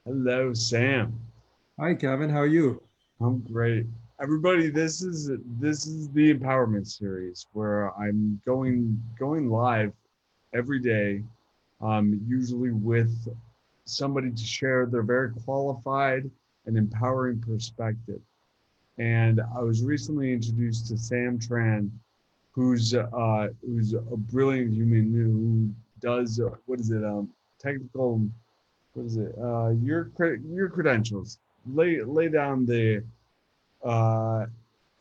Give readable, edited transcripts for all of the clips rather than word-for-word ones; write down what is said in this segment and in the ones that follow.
Hello, Sam. Hi, Kevin. How are you? I'm great. Everybody, this is the empowerment series where I'm going live every day, usually with somebody to share their very qualified and empowering perspective. And I was recently introduced to Sam Tran, who's a brilliant human who does what is it technical what is it your credentials lay down the uh,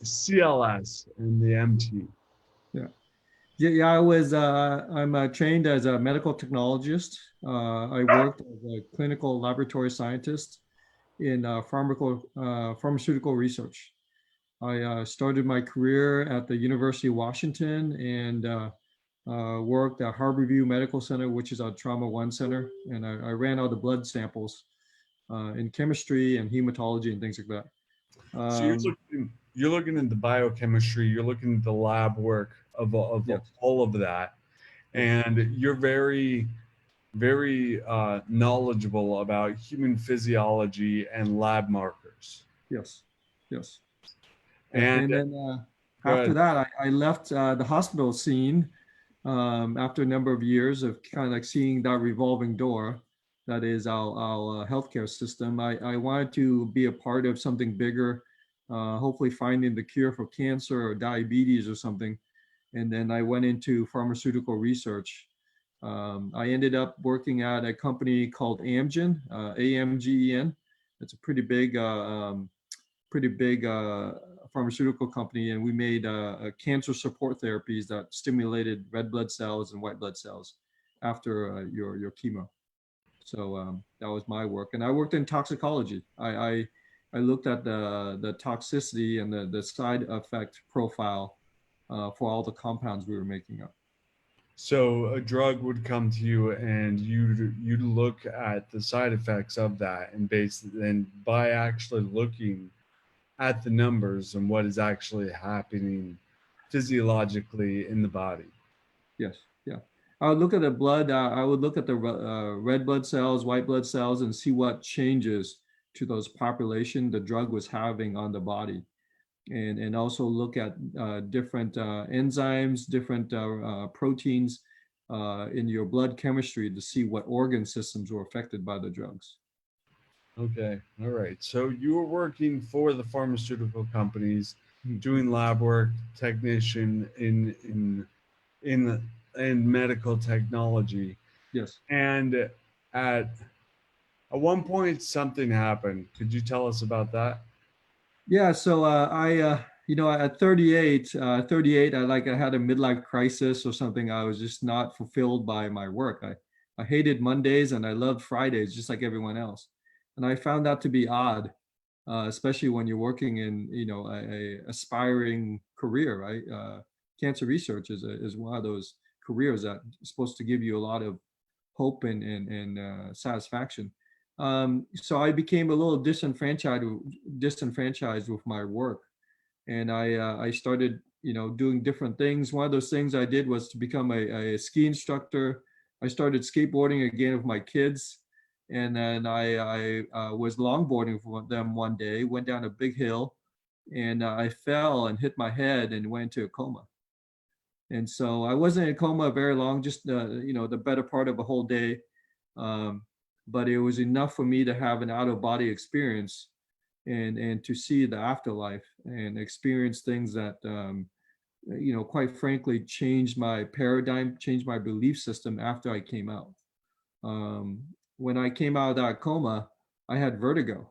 CLS and the MT. Yeah. Yeah, I'm trained as a medical technologist. I worked as a clinical laboratory scientist in pharmaceutical research. I started my career at the University of Washington and worked at Harborview Medical Center, which is our Trauma One Center. And I ran all the blood samples in chemistry and hematology and things like that. So you're looking at the biochemistry, you're looking at the lab work of Yes, all of that, yes, and you're very knowledgeable about human physiology and lab markers. yes, yes. Yeah, And and then after good. that, I left the hospital scene after a number of years of kind of like seeing that revolving door that is our healthcare system. I wanted to be a part of something bigger, hopefully finding the cure for cancer or diabetes or something. And then I went into pharmaceutical research. I ended up working at a company called Amgen, AMGEN. It's a pretty big pharmaceutical company, and we made cancer support therapies that stimulated red blood cells and white blood cells after your chemo. So that was my work, and I worked in toxicology. I looked at the toxicity and the side effect profile for all the compounds we were making up. So a drug would come to you, and you'd look at the side effects of that, and by actually looking at the numbers and what is actually happening physiologically in the body. Yes, yeah. I would look at the blood. I would look at the red blood cells, white blood cells, and see what changes to those population the drug was having on the body, and also look at different enzymes, different proteins in your blood chemistry to see what organ systems were affected by the drugs. Okay, all right. So you were working for the pharmaceutical companies, Mhm. doing lab work, technician in in medical technology, Yes. and at at one point something happened. Could you tell us about that? Yeah, so at 38, I had a midlife crisis or something. I was just not fulfilled by my work. I hated Mondays and I loved Fridays just like everyone else. And I found that to be odd, especially when you're working in, a aspiring career, right? Cancer research is one of those careers that is supposed to give you a lot of hope and satisfaction. So I became a little disenfranchised with my work, and I started doing different things. One of those things I did was to become a ski instructor. I started skateboarding again with my kids, and then I was longboarding for them one day. Went down a big hill, and I fell and hit my head and went into a coma. And so I wasn't in a coma very long, just the better part of a whole day. Um, but it was enough for me to have an out of body experience and to see the afterlife and experience things that quite frankly changed my paradigm, changed my belief system after I came out. When I came out of that coma, I had vertigo,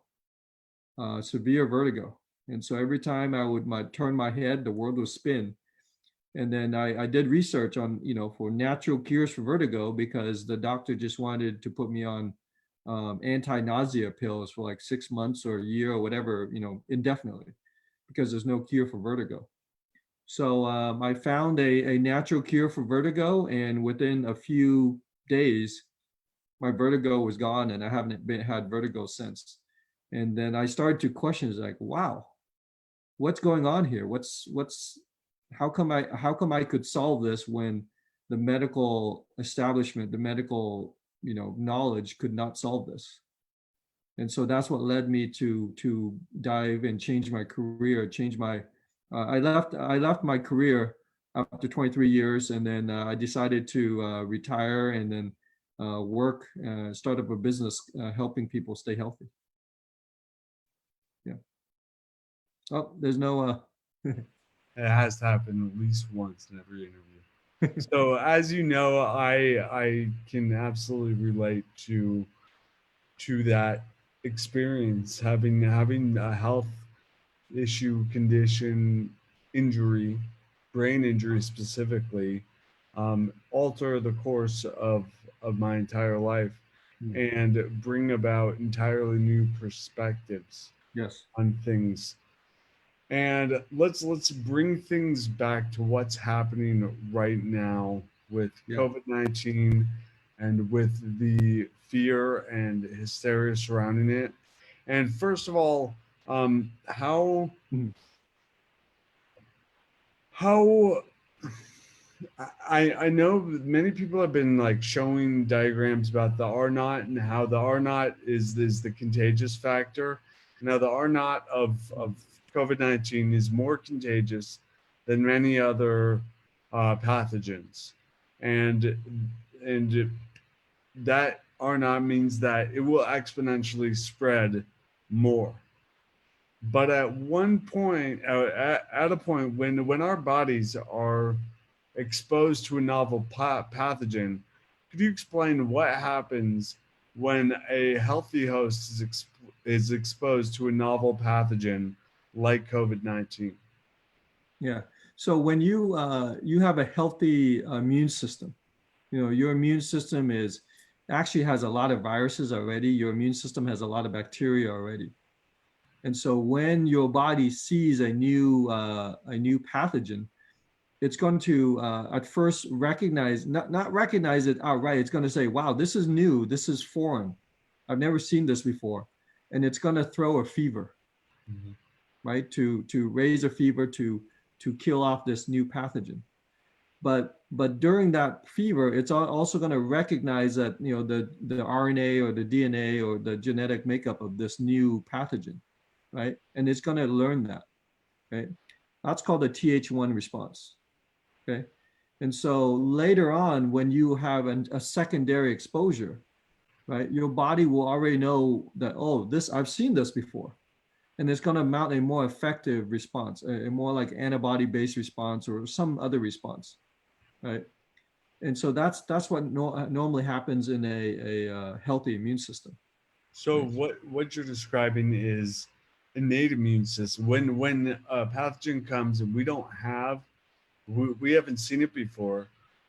severe vertigo, and so every time I would turn my head, the world would spin. And then I did research on, for natural cures for vertigo because the doctor just wanted to put me on anti-nausea pills for like 6 months or a year or whatever, indefinitely, because there's no cure for vertigo. So I found a natural cure for vertigo, and within a few days, my vertigo was gone, and I haven't had vertigo since. And then I started to question, like, wow, what's going on here? What's how come I could solve this when the medical establishment, the medical knowledge could not solve this? And so that's what led me to dive and change my career, change my I left my career after 23 years, and then I decided to retire and then work, start up a business helping people stay healthy. Yeah. Oh, there's no It has to happen at least once in every interview. So as you know, I can absolutely relate to that experience, having a health issue, condition, injury, brain injury specifically, alter the course of my entire life Hmm. and bring about entirely new perspectives Yes. on things. And let's bring things back to what's happening right now with Yeah. COVID-19 and with the fear and hysteria surrounding it. And first of all, Mhm. how I know many people have been like showing diagrams about the R naught and how the R naught is the contagious factor. Now the R naught of COVID-19 is more contagious than many other pathogens, and and that R naught means that it will exponentially spread more. But at one point, at a point when our bodies are exposed to a novel pathogen, could you explain what happens when a healthy host is exposed to a novel pathogen like COVID-19? Yeah. So when you have a healthy immune system, your immune system is actually has a lot of viruses already. Your immune system has a lot of bacteria already. And so when your body sees a new pathogen, it's going to at first recognize not recognize it outright. It's going to say, "Wow, this is new. This is foreign. I've never seen this before," and it's going to throw a fever, Mhm. right? To raise a fever to kill off this new pathogen. But during that fever, it's also going to recognize that the RNA or the DNA or the genetic makeup of this new pathogen, right? And it's going to learn that, right? That's called a Th1 response, okay? And so later on, when you have a secondary exposure, right, your body will already know that, oh, this I've seen this before, and it's going to mount a more effective response, a more like antibody-based response or some other response, right? And so that's what normally happens in a healthy immune system, So right? what you're describing is innate immune system. When a pathogen comes and we haven't seen it before,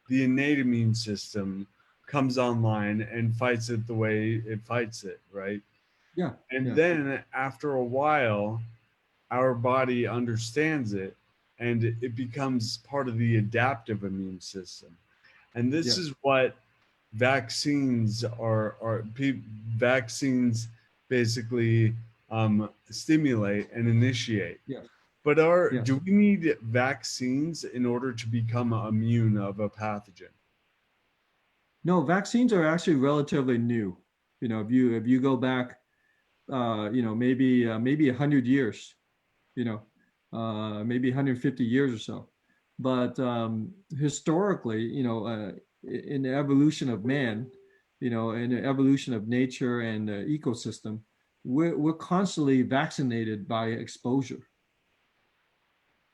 the innate immune system comes online and fights it the way it fights it, right? Yeah, And yeah, then after a while, our body understands it and it becomes part of the adaptive immune system. And this yes, is what vaccines vaccines basically stimulate and initiate. yes, But do yes. we need vaccines in order to become immune of a pathogen? No, vaccines are actually relatively new. If you go back, maybe 100 years, you know, maybe 150 years or so. But historically, in the evolution of man, in the evolution of nature and the ecosystem, we're constantly vaccinated by exposure,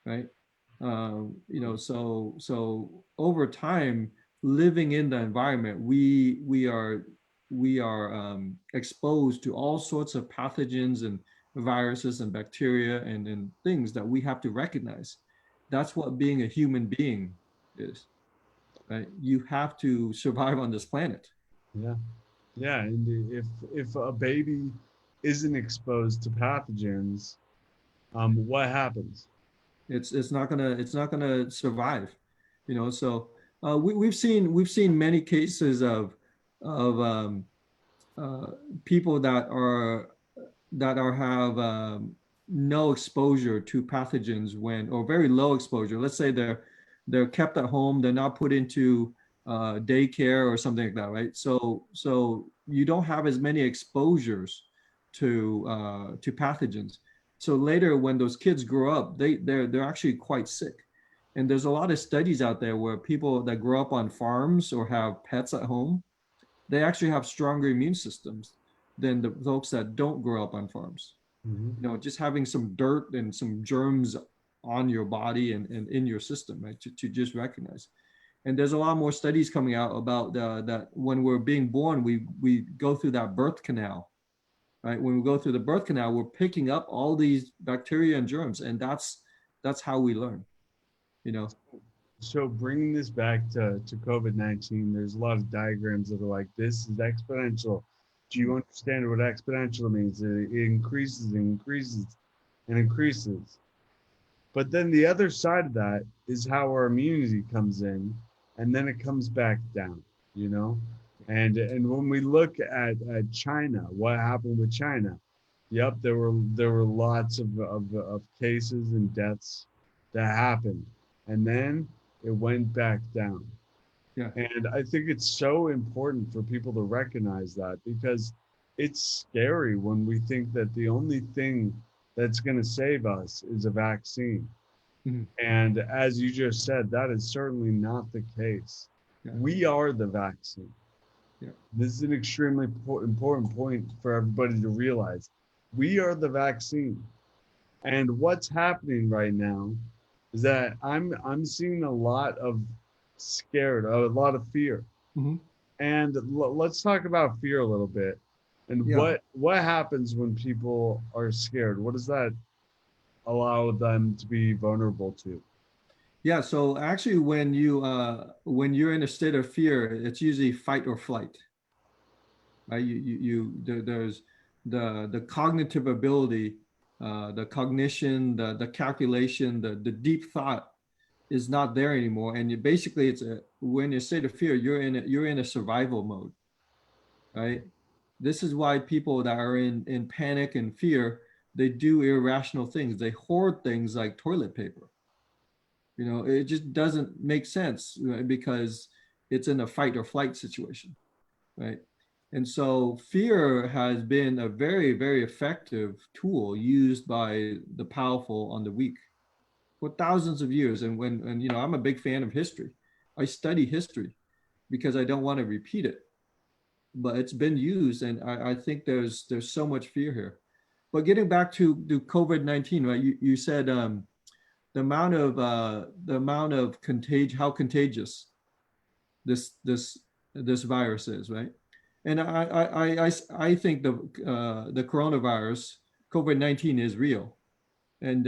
right? So over time, living in the environment, we are exposed to all sorts of pathogens and viruses and bacteria and things that we have to recognize. That's what being a human being is, right? You have to survive on this planet. Yeah, yeah. And if a baby isn't exposed to pathogens, what happens? It's not gonna survive. So we've seen many cases of uh, people that are have no exposure to pathogens or very low exposure. Let's say they're kept at home, they're not put into daycare or something like that, right? So you don't have as many exposures to pathogens. So later, when those kids grow up, they're actually quite sick. And there's a lot of studies out there where people that grow up on farms or have pets at home, they actually have stronger immune systems than the folks that don't grow up on farms. Hmm. You know, just having some dirt and some germs on your body and in your system, right, to just recognize. And there's a lot more studies coming out about that when we're being born, we go through that birth canal, right? When we go through the birth canal, we're picking up all these bacteria and germs, and that's how we learn, you know. So bringing this back to COVID-19, there's a lot of diagrams that are like, this is exponential. Do you understand what exponential means? It increases and increases and increases. But then the other side of that is how our immunity comes in, and then it comes back down, you know? And when we look at China, what happened with China? Yep, there were lots of cases and deaths that happened. And then it went back down. Yeah. And I think it's so important for people to recognize that because it's scary when we think that the only thing that's going to save us is a vaccine. Mhm. And as you just said, that is certainly not the case. Yeah. We are the vaccine. Yeah. This is an extremely important point for everybody to realize. We are the vaccine. And what's happening right now is that I'm seeing a lot of scared, a lot of fear. Mhm. And let's talk about fear a little bit. And Yeah. what happens when people are scared? What does that allow them to be vulnerable to? Yeah. So actually, when you're in a state of fear, it's usually fight or flight, right? There's the cognitive ability, the cognition, the calculation, the deep thought is not there anymore. And you basically, it's a when you state of fear, you're in a survival mode, right? This is why people that are in panic and fear, they do irrational things. They hoard things like toilet paper. You know, it just doesn't make sense, right? Because it's in a fight or flight situation, right? And so fear has been a very, very effective tool used by the powerful on the weak for thousands of years. And you know, I'm a big fan of history. I study history because I don't want to repeat it. But it's been used, and I think there's so much fear here. But getting back to COVID-19, right? You said the amount of contagion, how contagious this this this virus is, right? And I think the coronavirus, COVID-19, is real. And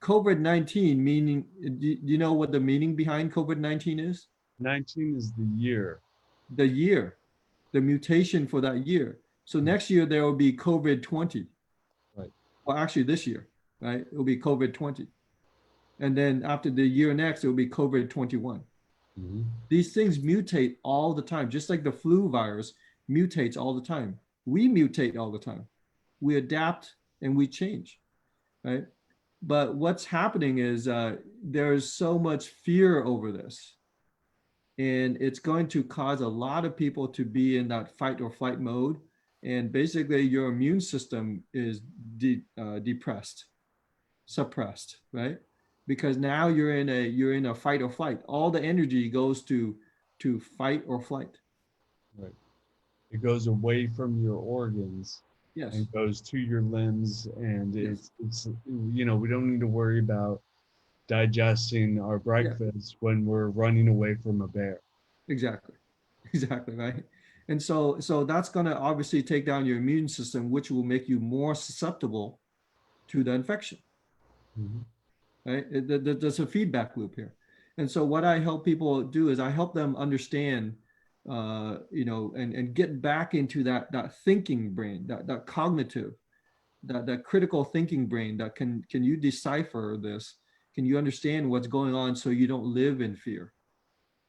COVID-19 meaning, do you know what the meaning behind COVID-19 is? 19 is the year. The year, the mutation for that year. So next year there will be COVID-20. Right. Well, actually this year, right? It will be COVID-20. And then after the year next, it will be COVID-21. Mm-hmm. These things mutate all the time, just like the flu virus mutates all the time. We mutate all the time. We adapt and we change, right? But what's happening is there's so much fear over this. And it's going to cause a lot of people to be in that fight or flight mode. And basically, your immune system is depressed, suppressed, right? Because now you're in a fight or flight. All the energy goes to fight or flight. Right. It goes away from your organs Yes, and goes to your limbs, and yes, it's we don't need to worry about digesting our yeah, breakfast when we're running away from a bear. exactly, exactly, right. And so that's going to obviously take down your immune system, which will make you more susceptible to the infection, Mhm. right? There's a feedback loop here. And so what I help people do is I help them understand, you know, and get back into that thinking brain, that cognitive, that critical thinking brain. That can you decipher this? Can you understand what's going on so you don't live in fear?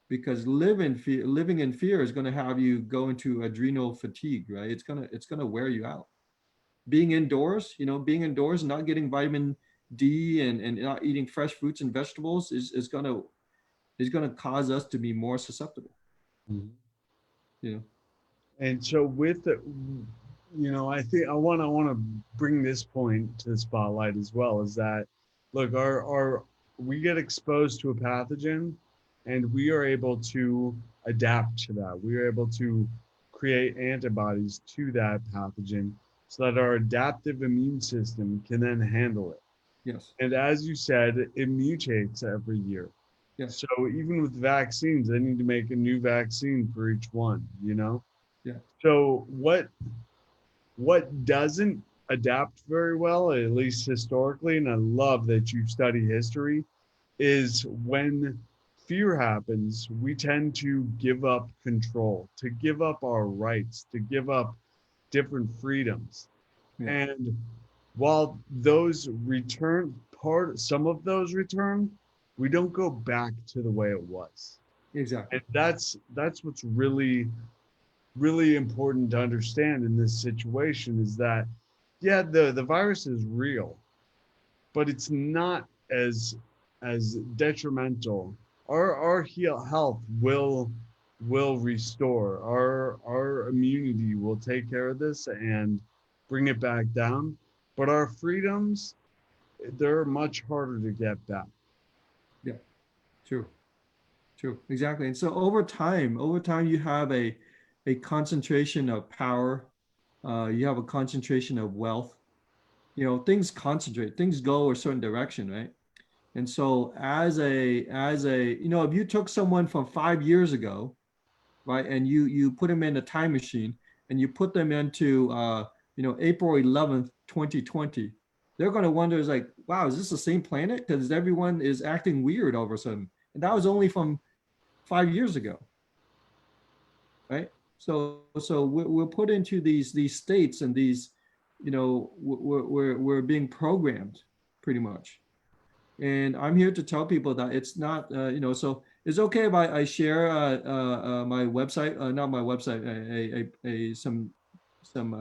Because living in fear is going to have you go into adrenal fatigue, right? It's gonna wear you out. Being indoors, you know, being indoors, not getting vitamin D and not eating fresh fruits and vegetables is gonna cause us to be more susceptible. Mhm. You know. And so with I want to bring this point to the spotlight as well. Is that, look, our we get exposed to a pathogen, and we are able to adapt to that. We are able to create antibodies to that pathogen, so that our adaptive immune system can then handle it. Yes. And as you said, it mutates every year. Yes. So even with vaccines, they need to make a new vaccine for each one, you know? Yeah. So what doesn't adapt very well, at least historically, and I love that you study history, is when fear happens, we tend to give up control, to give up our rights, to give up different freedoms. Yeah. And while those return, some of those return, we don't go back to the way it was. Exactly. And that's what's really important to understand in this situation, is that, yeah, the virus is real, but it's not as detrimental. Our health will restore. Our immunity will take care of this and bring it back down. But our freedoms, they're much harder to get back. Yeah. True. True. Exactly. And so over time, you have a concentration of power. You have a concentration of wealth. You know, things concentrate, things go a certain direction, right? And so you know, if you took someone from 5 years ago, right, and you put them in a time machine and you put them into you know, April 11th, 2020, they're going to wonder, is like, wow, is this the same planet? Because everyone is acting weird all of a sudden. And that was only from 5 years ago, right? So we're put into these states, and these, you know, we're being programmed pretty much. And I'm here to tell people that it's not, you know, so it's okay if I share my website, not my website, some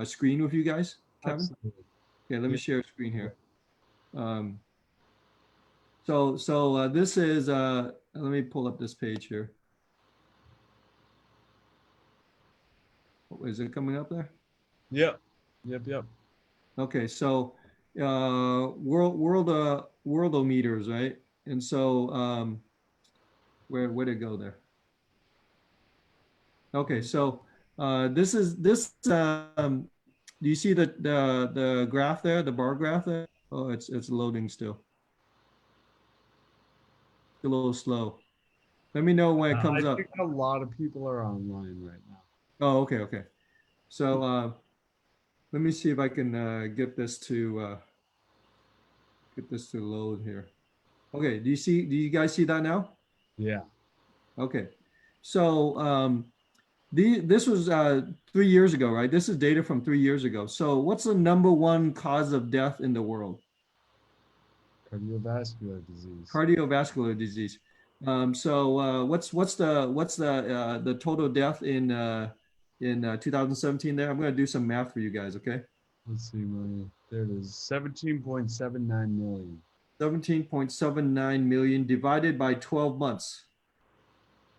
screen with you guys, Kevin. Absolutely. Okay, let me Yeah. share a screen here. Um, so this is, let me pull up this page here. Oh, is it coming up there? Yep. Yep. Okay, so worldometers, right? And so where'd it go there? Okay, so this do you see the graph there, the bar graph there? Oh, it's loading still. It's a little slow. Let me know when it I comes up. think a lot of people are online right now. Oh, okay, okay. So let me see if I can get this to load here. Okay, do you guys see that now? Yeah. Okay. So this was 3 years ago, right? This is data from 3 years ago. So what's the number one cause of death in the world? Cardiovascular disease. Cardiovascular disease. So what's the total death in 2017 there? I'm going to do some math for you guys, okay? Let's see, million. There it is. 17.79 million. 17.79 million divided by 12 months.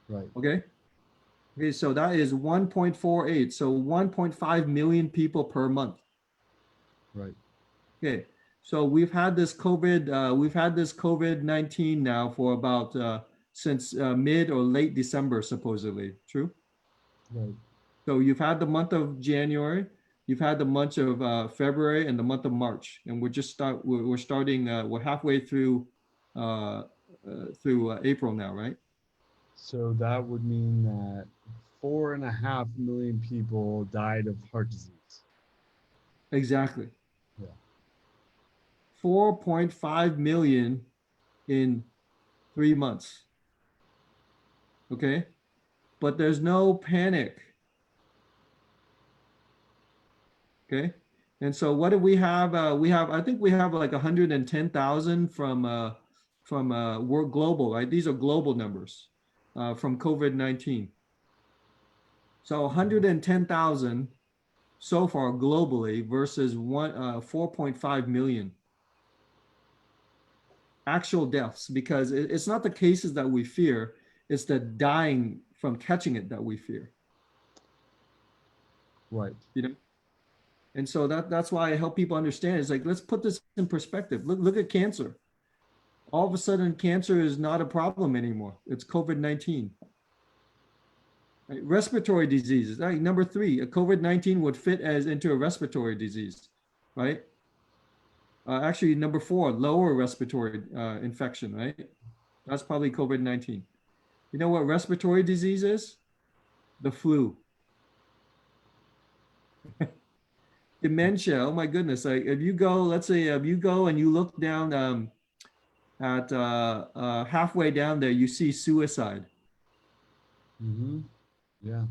Right. Okay. Okay, so that is 1.48. So 1.5 million people per month. Right. Okay. So we've had this COVID-19 now for about since mid or late December, supposedly. True. Right. So you've had the month of January, you've had the month of February, and the month of March, and we're starting we're halfway through April now, right? So that would mean that 4.5 million people died of heart disease. Exactly. Yeah. 4.5 million in 3 months. Okay, but there's no panic. Okay, and so what do we have? I think we have like 110,000 from world global, right? These are global numbers from COVID-19. So 110,000 so far globally versus 4.5 million actual deaths, because it's not the cases that we fear, it's the dying from catching it that we fear. Right. You know. And so that's why I help people understand. It's like, let's put this in perspective. Look at cancer. All of a sudden, cancer is not a problem anymore. It's COVID-19. Right? Respiratory diseases. Right? Number three, a COVID-19 would fit as into a respiratory disease, right? Actually, number four, lower respiratory infection, right? That's probably COVID-19. You know what respiratory disease is? The flu. Dementia. Oh my goodness. Like if you go, let's say if you go and you look down at halfway down there, you see suicide. Mm-hmm. Yeah.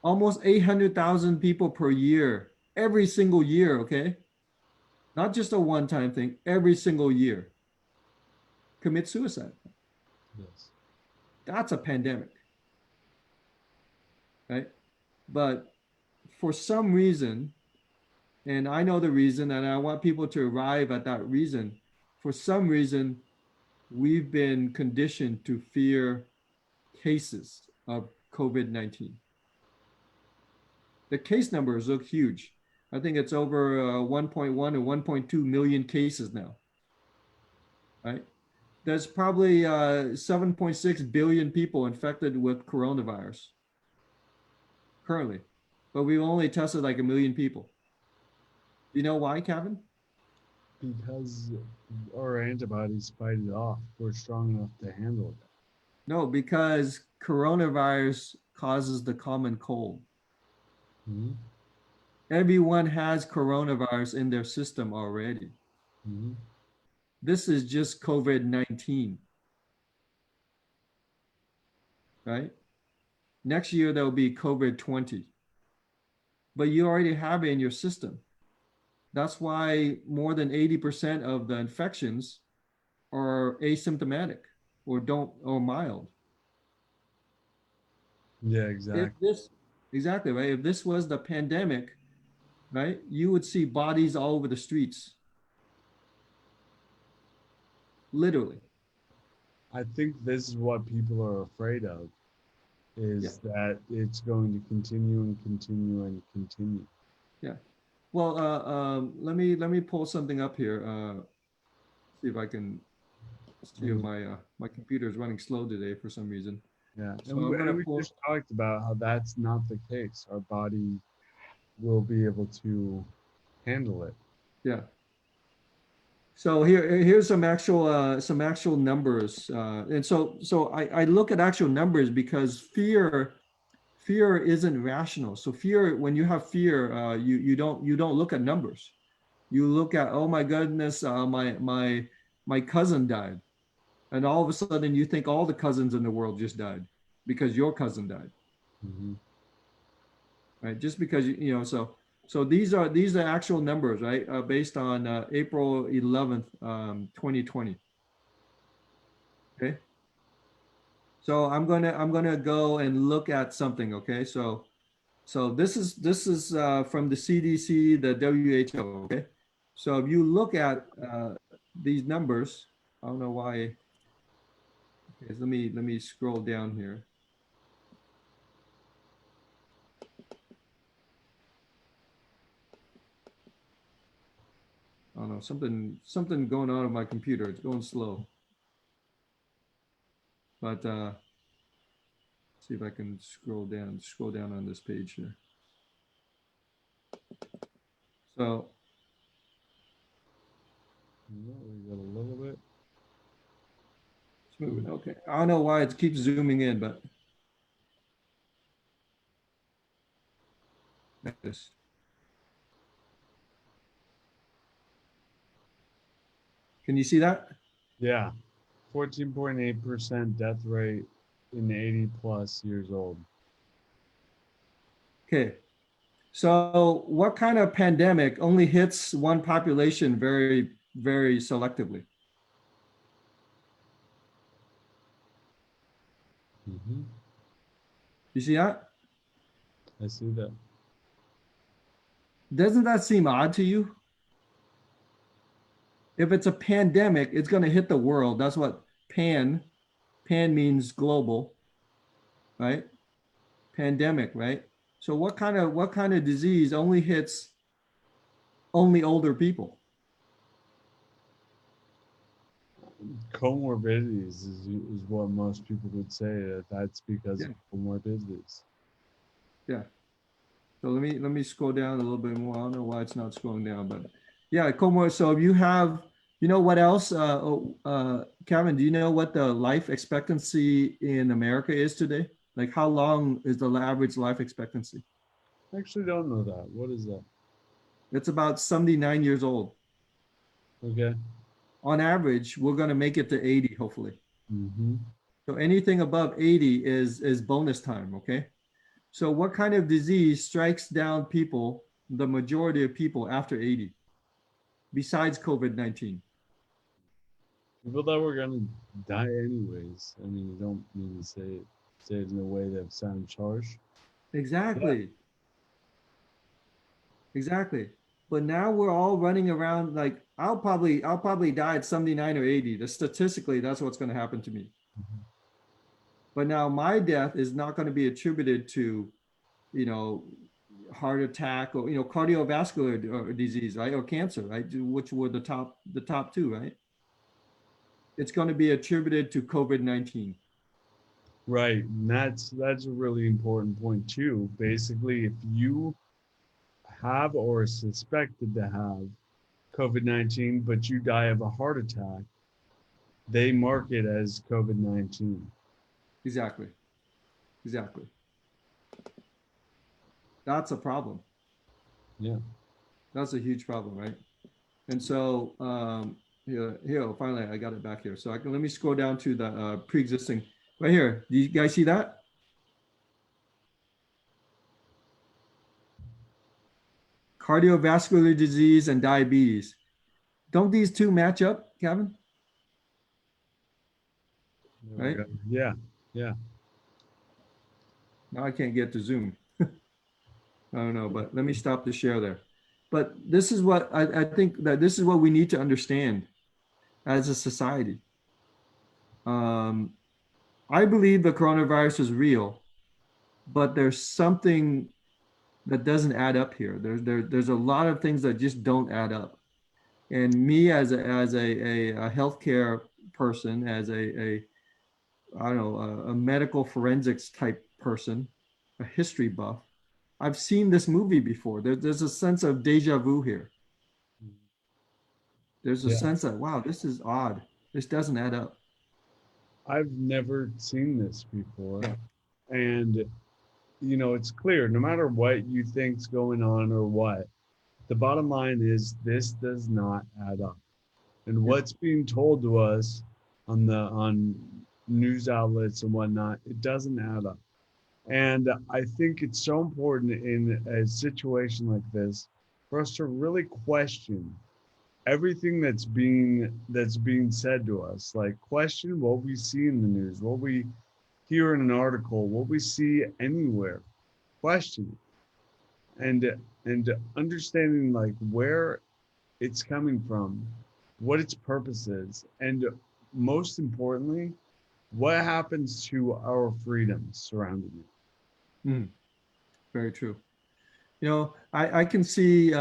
Almost 800,000 people per year, every single year, okay? Not just a one time thing, every single year commit suicide. Yes. That's a pandemic, right? But for some reason, and I know the reason, and I want people to arrive at that reason. For some reason, we've been conditioned to fear cases of COVID-19. The case numbers look huge. I think it's over 1.1 or 1.2 million cases now, right? There's probably 7.6 billion people infected with coronavirus currently, but we've only tested like a million people. You know why, Kevin? Because our antibodies fight it off. We're strong enough to handle it. No, because coronavirus causes the common cold. Mm-hmm. Everyone has coronavirus in their system already. Mm-hmm. This is just COVID-19, right? Next year, there'll be COVID-20, but you already have it in your system. That's why more than 80% of the infections are asymptomatic or don't or mild. Yeah, If exactly. this exactly right, if this was the pandemic, right, you would see bodies all over the streets, literally. I think this is what people are afraid of, Yeah, is that it's going to continue and continue and continue. yeah. Well, let me pull something up here. See if I can see if And my computer is running slow today for some reason. yeah, So I'm gonna and we pull. just talked about how that's not the case. Our body will be able to handle it. Yeah. So here's some actual numbers, and so I look at actual numbers because fear isn't rational. So fear, when you have fear, you don't look at numbers. You look at, oh my goodness, my cousin died, and all of a sudden you think all the cousins in the world just died because your cousin died, Hmm. right? Just because so these are actual numbers, right? Based on April 11th, 2020. Okay. So I'm gonna go and look at something. Okay. So this is from the CDC, the WHO. Okay. So if you look at these numbers, I don't know why. Okay, let me scroll down here. I don't know, something going on with my computer. It's going slow. But see if I can scroll down on this page here. So Yeah, we got a little bit. it's moving. Okay. I don't know why it keeps zooming in, but this. Can you see that? Yeah, 14.8% death rate in 80 plus years old. Okay. So what kind of pandemic only hits one population very, very selectively? Hmm. You see that? I see that. Doesn't that seem odd to you? If it's a pandemic, it's going to hit the world. That's what pan means global, right? Pandemic, right? So what kind of disease only hits only older people. Comorbidities is what most people would say. That's because Yeah, of comorbidities. yeah. So let me scroll down a little bit more. I don't know why it's not scrolling down, but yeah, comor. So if you have, you know what else, Kevin? Do you know what the life expectancy in America is today? Like, how long is the average life expectancy? I actually don't know that. What is that? It's about 79 years old. Okay. On average, we're going to make it to 80, hopefully. Mm-hmm. So anything above 80 is bonus time. Okay. So what kind of disease strikes down people, the majority of people after 80, besides COVID-19? People that were gonna die anyways. I mean, you don't mean to say it in a way that sounds harsh. Yeah. Exactly. Exactly. But now we're all running around like I'll probably die at 79 or 80. Statistically, that's what's going to happen to me. But now my death is not going to be attributed to, you know, heart attack or cardiovascular disease, right? Or cancer, right? Which were the top two, right? It's going to be attributed to COVID-19. Right. And that's a really important point too. Basically, if you have or are suspected to have COVID-19, but you die of a heart attack, they mark it as COVID-19. Exactly. Exactly. That's a problem. Yeah. That's a huge problem, right? And so here, finally, I got it back here. So let me scroll down to the pre-existing right here. Do you guys see that? Cardiovascular disease and diabetes. Don't these two match up, Kevin? There we Right? go. Yeah. Yeah. Now I can't get to Zoom. I don't know, but let me stop the share there. But this is what I think that this is what we need to understand as a society. Um, I believe the coronavirus is real, but there's something that doesn't add up here. There's a lot of things that just don't add up. And me as a healthcare person, as a I don't know a medical forensics type person, a history buff, I've seen this movie before. There's a sense of deja vu here. There's a Yeah. sense that wow, this is odd. This doesn't add up. I've never seen this before. Yeah, And it's clear no matter what you think's going on or what, the bottom line is this does not add up. And yeah, what's being told to us on news outlets and whatnot, it doesn't add up. And I think it's so important in a situation like this for us to really question everything that's being said to us. Like question what we see in the news, what we hear in an article, what we see anywhere. Question and understanding like where it's coming from, what its purpose is, and most importantly, what happens to our freedoms surrounding it. mm, very true. I can see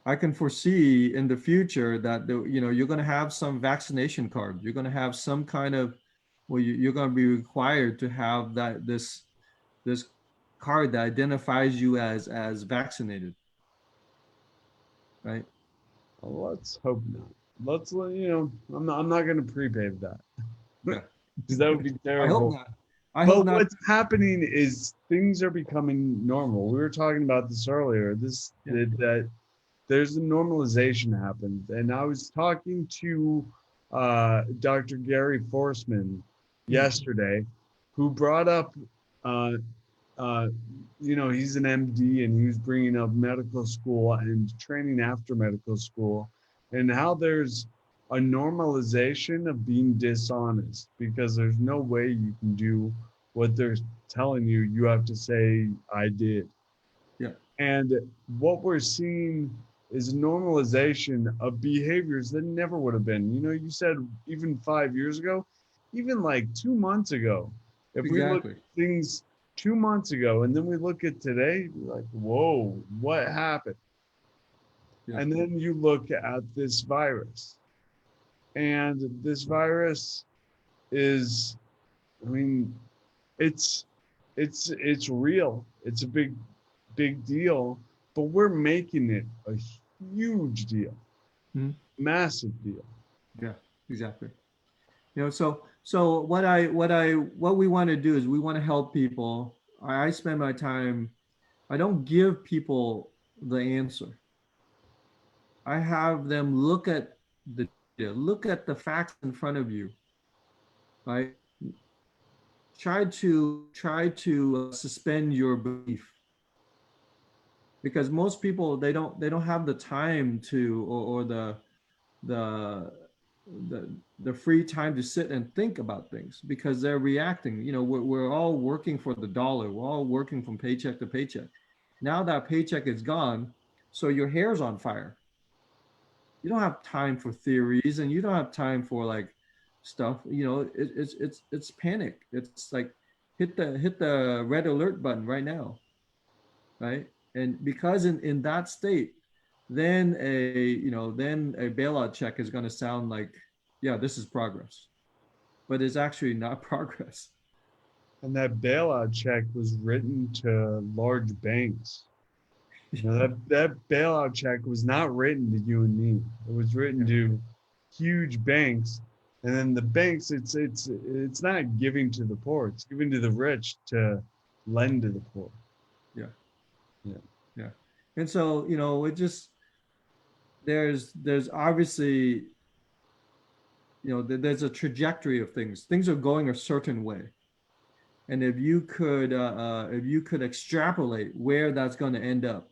I can foresee in the future that you're going to have some vaccination card. You're going to have some kind of well, you're going to be required to have this card that identifies you as vaccinated, right? Well, let's hope not. I'm not going to prepay that Yeah. because that would be I hope terrible. not. I hope But not. what's happening is things are becoming normal. We were talking about this earlier. Yeah. That there's a normalization happened, and I was talking to Dr. Gary Forsman Mm, yesterday, who brought up, uh, he's an MD and he was bringing up medical school and training after medical school, and how there's a normalization of being dishonest because there's no way you can do what they're telling you. You have to say, I did. yeah. And what we're seeing is normalization of behaviors that never would have been. You said even 5 years ago, even like 2 months ago. If we look Exactly. at things 2 months ago and then we look at today, we're like, whoa, what happened? Yeah. And then you look at this virus, and this virus is, I mean, it's it's real. It's a big deal, but we're making it a huge deal, Mhm. massive deal. Yeah. Exactly. So what we want to do is we want to help people. I spend my time. I don't give people the answer. I have them look at the data, look at the facts in front of you, right? Try to suspend your belief, because most people they don't have the time to, or the the the free time to sit and think about things, because they're reacting. We're all working for the dollar. We're all working from paycheck to paycheck. Now that paycheck is gone, so your hair's on fire. You don't have time for theories, and you don't have time for like stuff. It's panic. It's like hit the red alert button right now, right? And because in that state, then a bailout check is going to sound like, yeah, this is progress, but it's actually not progress. And that bailout check was written to large banks. That bailout check was not written to you and me. It was written Yeah, to huge banks, and then the banks. It's not giving to the poor. It's giving to the rich to lend to the poor. yeah, Yeah. yeah. And so it just, there's obviously, there's a trajectory of things. Things are going a certain way, and if you could extrapolate where that's going to end up,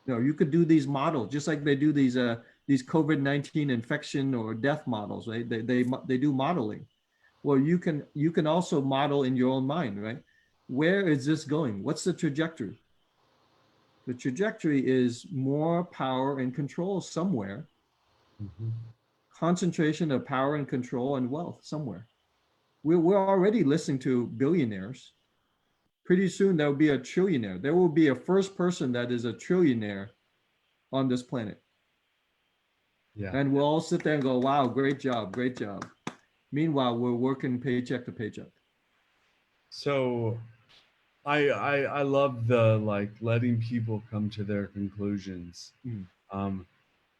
you could do these models just like they do these COVID-19 infection or death models, right? They do modeling. Well, you can also model in your own mind, right? Where is this going? What's the trajectory? The trajectory is more power and control somewhere, Mhm. concentration of power and control and wealth somewhere. We're already listening to billionaires. Pretty soon there will be a trillionaire. There will be a first person that is a trillionaire on this planet. Yeah. And we'll all sit there and go, wow, great job, great job. Meanwhile, we're working paycheck to paycheck. So I love the like letting people come to their conclusions. Mm. Um,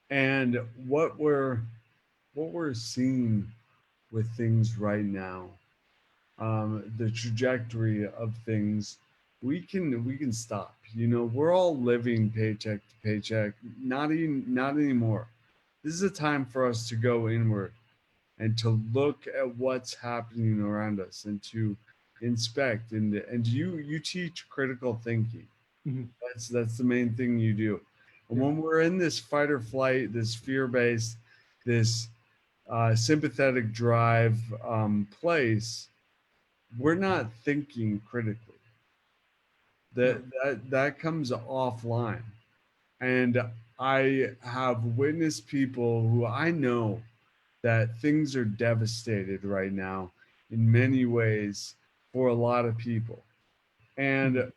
and what we're seeing with things right now, the trajectory of things, we can stop. We're all living paycheck to paycheck. Not anymore. This is a time for us to go inward and to look at what's happening around us and to inspect, and you teach critical thinking. Mm-hmm. That's the main thing you do. And Yeah. when we're in this fight or flight, this fear based, this sympathetic drive place, we're not thinking critically. No. That comes offline. And I have witnessed people who I know that things are devastated right now in many ways for a lot of people. Mm-hmm. And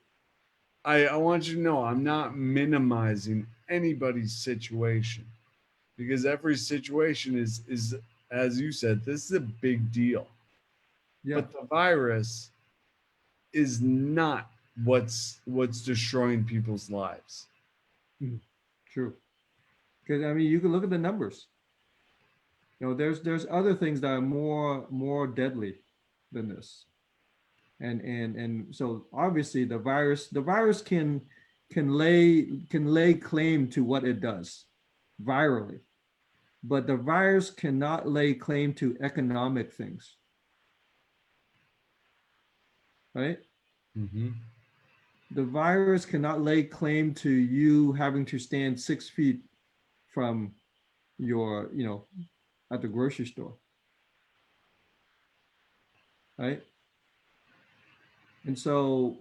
I want you to know I'm not minimizing anybody's situation, because every situation is, as you said, this is a big deal. Yeah. But the virus is not what's destroying people's lives. Mm-hmm. True. Because I mean, you can look at the numbers. There's other things that are more deadly than this, and so obviously the virus can lay claim to what it does virally, but the virus cannot lay claim to economic things, right? Mm-hmm. The virus cannot lay claim to you having to stand 6 feet from your, at the grocery store, right? And so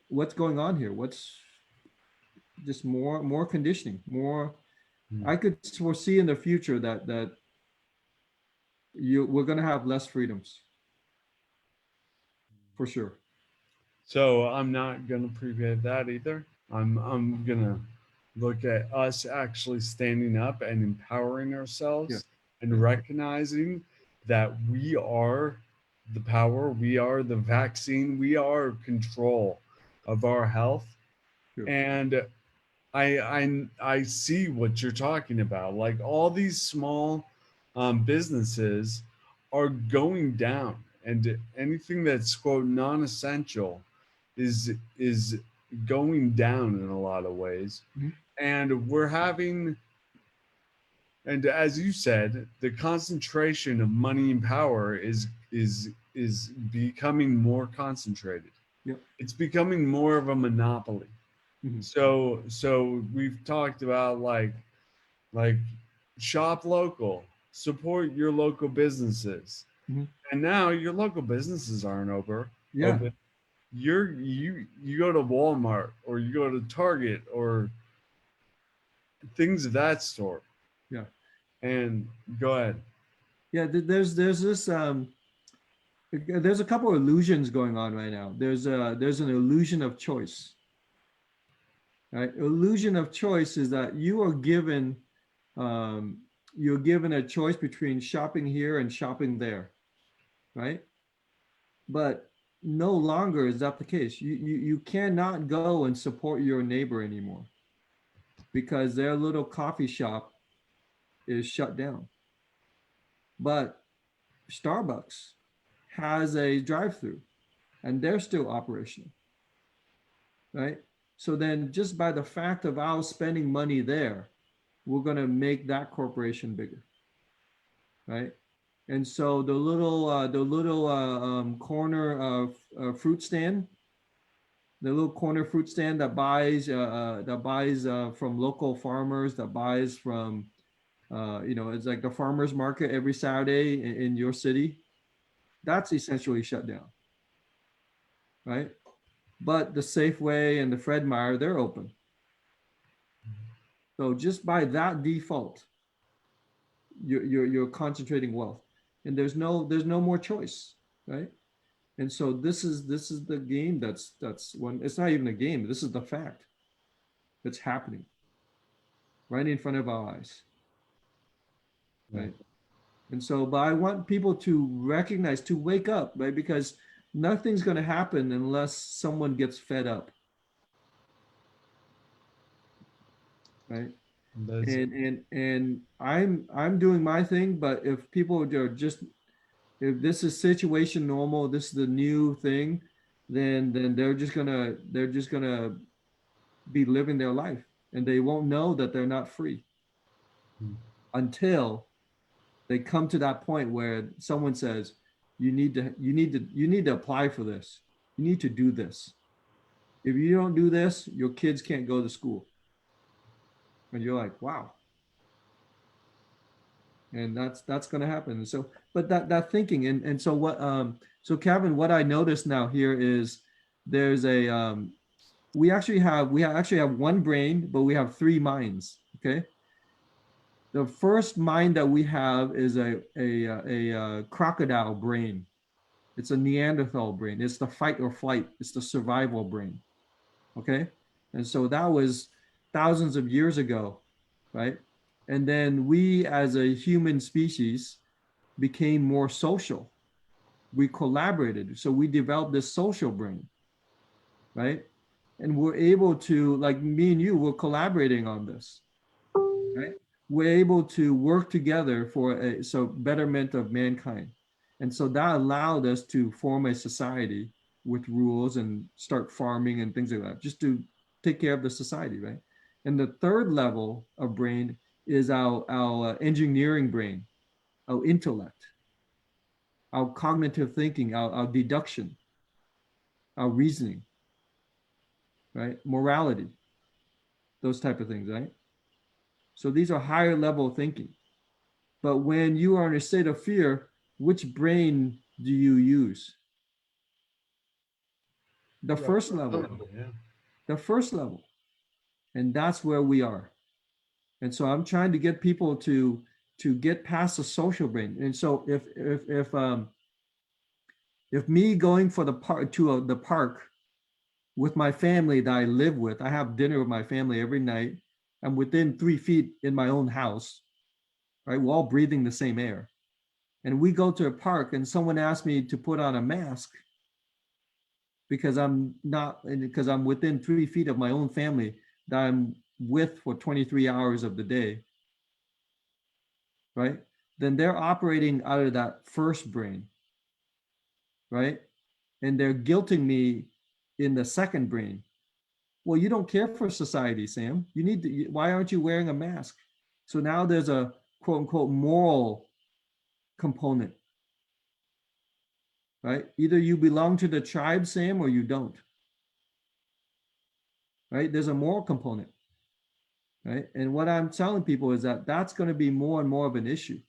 what's going on here? What's just more conditioning, more. I could foresee in the future that we're going to have less freedoms for sure. So I'm not gonna prevent that either. I'm gonna look at us actually standing up and empowering Yeah. ourselves and Yeah. recognizing that we are the power, we are the vaccine, we are control of our health. True. And I see what you're talking about. Like all these small businesses are going down, and anything that's quote non-essential is going down in a lot of ways. Mhm. And we're having, and as you said, the concentration of money and power is becoming more concentrated. Yeah. It's becoming more of a monopoly. Mhm. So we've talked about like shop local, support your local businesses. Mhm. And now your local businesses aren't Yeah. open. You go to Walmart or you go to Target or things of that sort. Yeah. And go ahead. Yeah. There's this there's a couple of illusions going on right now. There's an illusion of choice. Right? Illusion of choice is that um, you're given a choice between shopping here and shopping there, right? But no longer is that the case. You cannot go and support your neighbor anymore because their little coffee shop is shut down. But Starbucks has a drive-through and they're still operational, right? So then just by the fact of our spending money there, we're going to make that corporation bigger, right? And so the little corner fruit stand, the little corner fruit stand that buys from local farmers, that buys from it's like the farmers market every Saturday in your city. That's essentially shut down, right? But the Safeway and the Fred Meyer, they're open. So just by that default, you're concentrating wealth, and there's no more choice, right? And so this is the game that's when it's not even a game. This is the fact that's happening right in front of our eyes, Yeah. right? And so, but I want people to recognize, to wake up, right? Because nothing's going to happen unless someone gets fed up, right? That's And I'm doing my thing, but if people are just, if this is situation normal, this is the new thing, then they're just gonna be living their life, and they won't know that they're not free until they come to that point where someone says, you need to apply for this, you need to do this. If you don't do this, your kids can't go to school. And you're like, wow. And that's going to happen. So but that thinking, and so what so Kevin, what I noticed now here is there's a we actually have one brain, but we have three minds. Okay. The first mind that we have is a crocodile brain. It's a Neanderthal brain. It's the fight or flight. It's the survival brain. Okay. And so that was thousands of years ago, right? And then we as a human species became more social. We collaborated. So we developed this social brain, right? And we're able to, like me and you, we're collaborating on this, right? We're able to work together for a so betterment of mankind. And so that allowed us to form a society with rules and start farming and things like that, just to take care of the society, right? And the third level of brain is our engineering brain, our intellect, our cognitive thinking, our deduction, our reasoning, right? Morality, those type of things, right? So these are higher level thinking. But when you are in a state of fear, which brain do you use? The right. first level, Yeah. the first level. And that's where we are. And so I'm trying to get people to get past the social brain. And so if me going for the park to the park with my family that I live with, I have dinner with my family every night. I'm within 3 feet in my own house, right? We're all breathing the same air. And we go to a park and someone asks me to put on a mask because I'm not, because I'm within 3 feet of my own family that I'm with for 23 hours of the day, right? Then they're operating out of that first brain, right? And they're guilting me in the second brain. Well, you don't care for society, Sam. You need to, why aren't you wearing a mask? So now there's a quote unquote moral component, right? Either you belong to the tribe, Sam, or you don't, right? There's a moral component, right? And what I'm telling people is that that's going to be more and more of an issue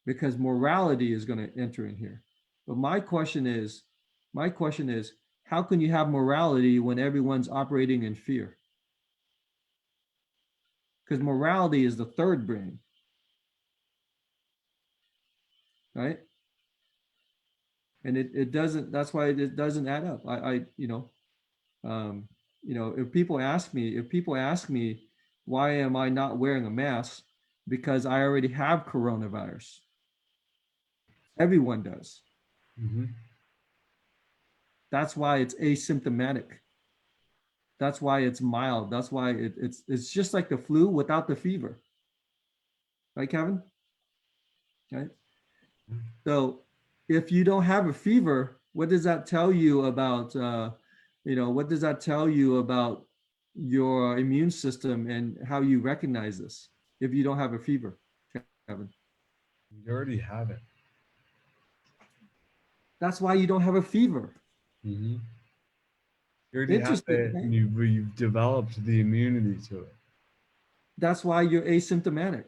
because morality is going to enter in here. But my question is, how can you have morality when everyone's operating in fear? Because morality is the third brain, right? And it doesn't, that's why it doesn't add up. Um, if people ask me, why am I not wearing a mask? Because I already have coronavirus. Everyone does. Mm-hmm. That's why it's asymptomatic. That's why it's mild. That's why it's just like the flu without the fever. Right, Kevin? Right. So if you don't have a fever, what does that tell you about what does that tell you about your immune system and how you recognize this if you don't have a fever, Kevin? You already have it. That's why you don't have a fever. Mm-hmm. You already have Interesting, it, right? and you've developed the immunity to it. That's why you're asymptomatic.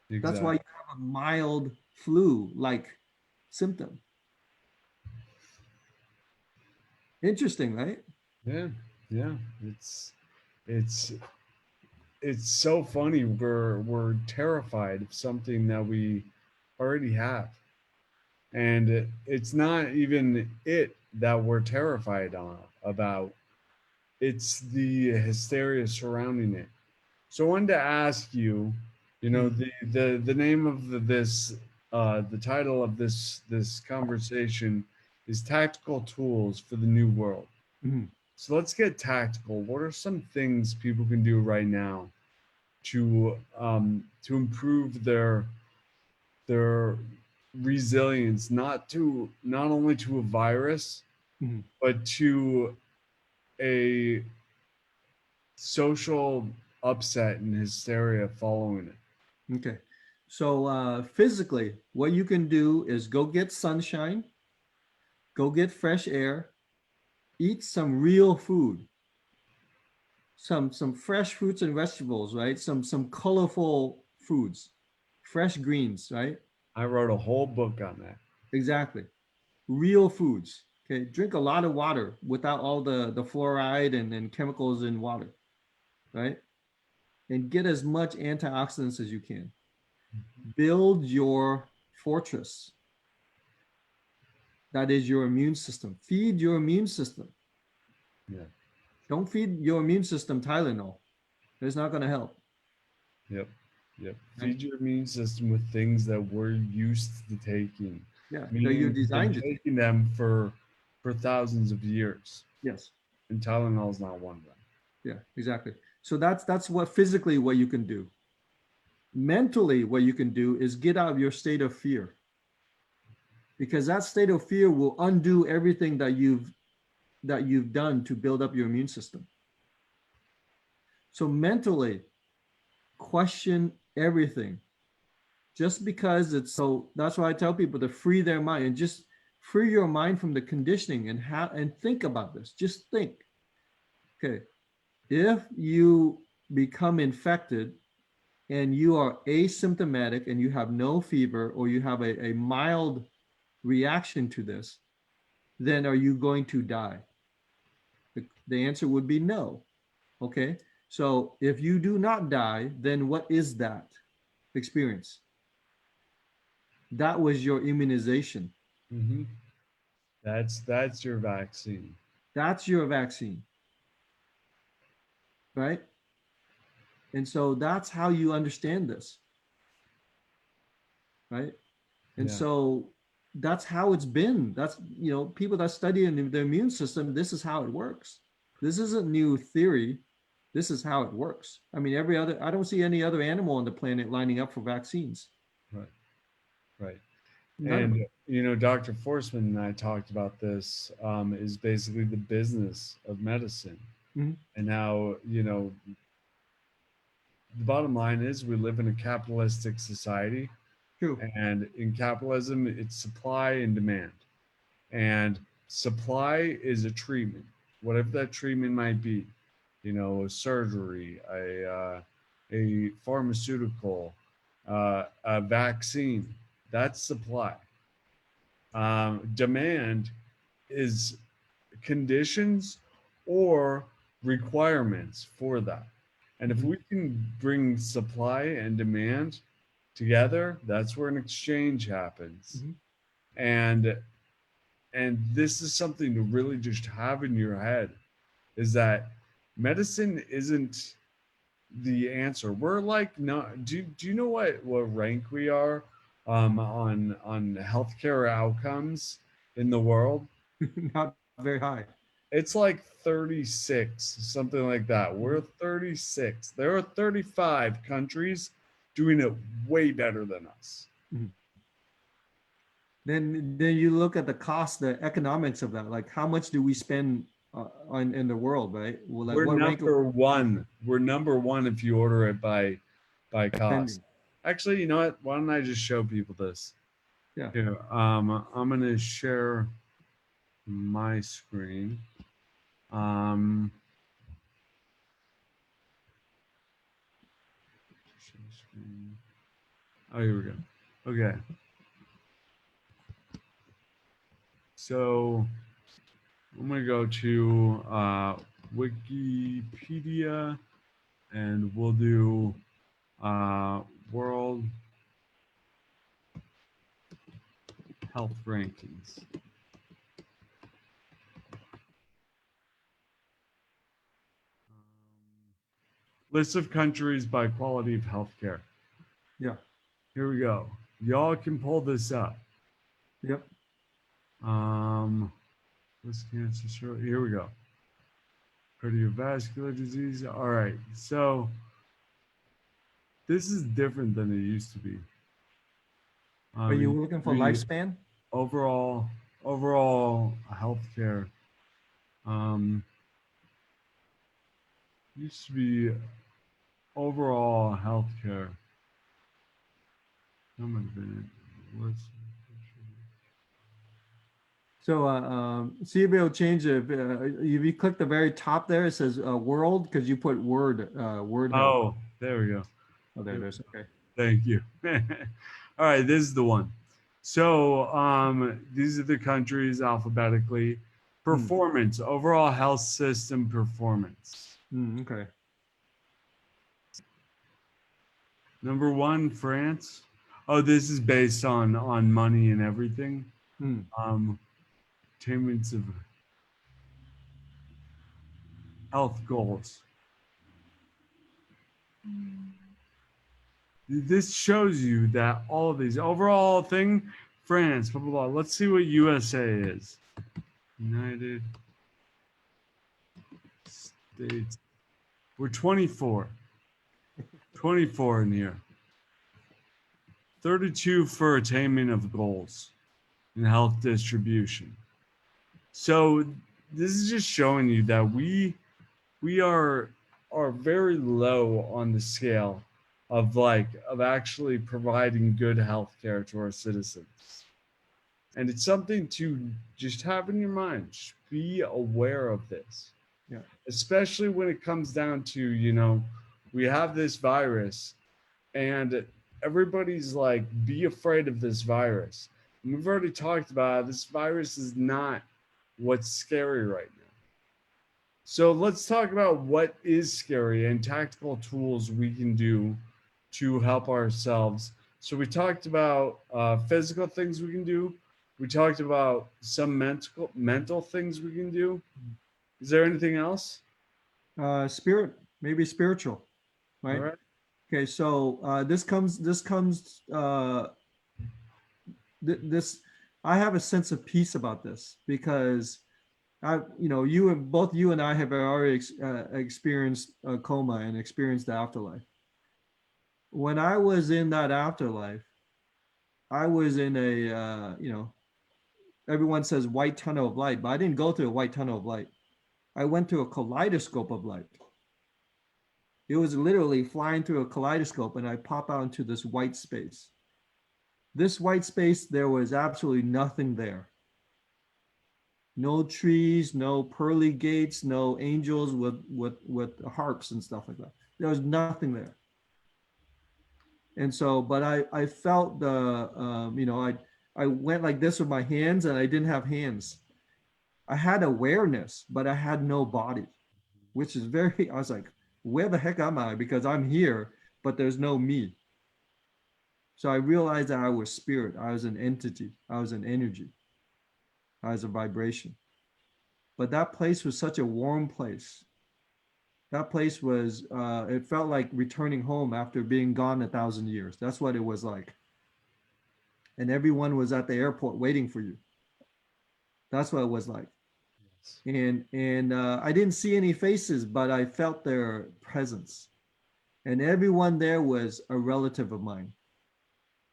That's why Exactly. you have a mild flu like symptom. Interesting, right? Yeah, yeah. It's it's so funny. We're terrified of something that we already have, and it's not even it that we're terrified about. It's the hysteria surrounding it. So I wanted to ask you, Mm-hmm. the name of the title of this conversation is Tactical Tools for the New World. Mm-hmm. So let's get tactical. What are some things people can do right now to improve their resilience, not only to a virus, Mm-hmm. but to a social upset and hysteria following it? Okay. So physically, what you can do is go get sunshine, go get fresh air, eat some real food, some fresh fruits and vegetables, right? Some colorful foods, fresh greens, right? I wrote a whole book on that. Exactly. Real foods. Okay. Drink a lot of water without all the fluoride and chemicals in water, right? And get as much antioxidants as you can. Build your fortress. That is your immune system. Feed your immune system. Yeah. Don't feed your immune system Tylenol. It's not going to help. Yep. Yep. Right? Feed your immune system with things that we're used to taking, Yeah, that you're meaning we've been designed to take. taking them for thousands of years, Yes. and Tylenol is not one of them. Yeah, exactly. So that's what physically what you can do. Mentally, what you can do is get out of your state of fear because that state of fear will undo everything that you've done to build up your immune system. So mentally, question everything just because it's so. That's why I tell people to free their mind and just free your mind from the conditioning and think about this. Just think. Okay, if you become infected and you are asymptomatic and you have no fever or you have a mild reaction to this, then are you going to die? The answer would be no. Okay, so if you do not die, then what is that experience? That was your immunization. Hmm. That's your vaccine. That's your vaccine. right? And so that's how you understand this, right? And Yeah. so that's how it's been. That's, people that study in the immune system, this is how it works. This isn't new theory. This is how it works. I mean, I don't see any other animal on the planet lining up for vaccines. Right. Right. None of And them. Dr. Forsman and I talked about this. Is basically the business of medicine, Mhm. and how the bottom line is we live in a capitalistic society, True. and in capitalism, it's supply and demand. And supply is a treatment, whatever that treatment might be, a surgery, a pharmaceutical, a vaccine. That's supply. Demand is conditions or requirements for that. And if Mhm. we can bring supply and demand together, that's where an exchange happens. Mhm. And this is something to really just have in your head, is that medicine isn't the answer. We're like, no, do you know what rank we are on healthcare outcomes in the world? Not very high. It's like 36, something like that. We're Mhm. 36. There are 35 countries doing it way better than us. Mhm. Then you look at the cost, the economics of that. Like, how much do we spend on in the world, right? Well, like, We're what rank are number we one. We're number one if you order it by cost. spending? Actually, you know what? Why don't I just show people this? Yeah. Here, I'm gonna share my screen. Um, share screen. Oh, here we go. Okay, so I'm gonna go to Wikipedia, and we'll do World Health Rankings. List of countries by quality of healthcare. Yeah. Here we go. Y'all can pull this up. Yep. Um, breast cancer. Sure. Here we go. Cardiovascular disease. All right. So this is different than it used to be. Are It you used looking to for be lifespan? overall overall healthcare. Um, used to be overall healthcare. How much been it? What's So see if it'll change it. If you click the very top there, it says world because you put word health. Oh, there we go. Oh, there it is. Okay. Thank you. All right, this is the one. So these are the countries alphabetically. Hmm. Performance, overall health system performance. Okay. Number one, France. Oh, this is based on money and everything. Hmm. Um, attainments of health goals. This shows you that all of these overall thing, France, blah blah blah. Let's see what USA is. United States. We're 24. 24 in here. 32 for attainment of goals in health distribution. So this is just showing you that we are very low on the scale of actually providing good health care to our citizens. And it's something to just have in your mind. Just be aware of this, Yeah. especially when it comes down to, we have this virus, and everybody's like, be afraid of this virus. And we've already talked about it. This virus is not what's scary right now. So let's talk about what is scary and tactical tools we can do to help ourselves. So we talked about physical things we can do. We talked about some mental things we can do. Is there anything else? Spirit. maybe spiritual, All right? right. Okay, so this I have a sense of peace about this because you and I have already experienced a coma and experienced the afterlife. When I was in that afterlife, I was in a everyone says white tunnel of light, but I didn't go through a white tunnel of light. I went through a kaleidoscope of light. It was literally flying through a kaleidoscope, and I pop out into this white space. This white space, there was absolutely nothing there. No trees, no pearly gates, no angels with harps and stuff like that. There was nothing there. And so, but I felt I went like this with my hands, and I didn't have hands. I had awareness, but I had no body, which is very. I was like, where the heck am I? Because I'm here, but there's no me. So I realized that I was spirit. I was an entity. I was an energy. I was a vibration. But that place was such a warm place. That place was, it felt like returning home after being gone 1,000 years. That's what it was like. And everyone was at the airport waiting for you. That's what it was like. Yes. And I didn't see any faces, but I felt their presence. And everyone there was a relative of mine.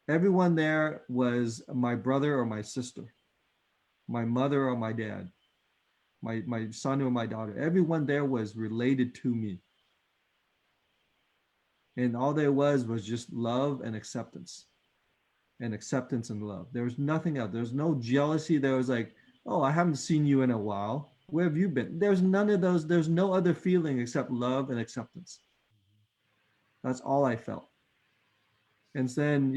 Everyone there was my brother or my sister, my mother or my dad, my son or my daughter. Everyone there was related to me. And all there was just love and acceptance and love. There was nothing else. There was no jealousy. There was like, oh, I haven't seen you in a while. Where have you been? There's none of those. There's no other feeling except love and acceptance. That's all I felt. And then,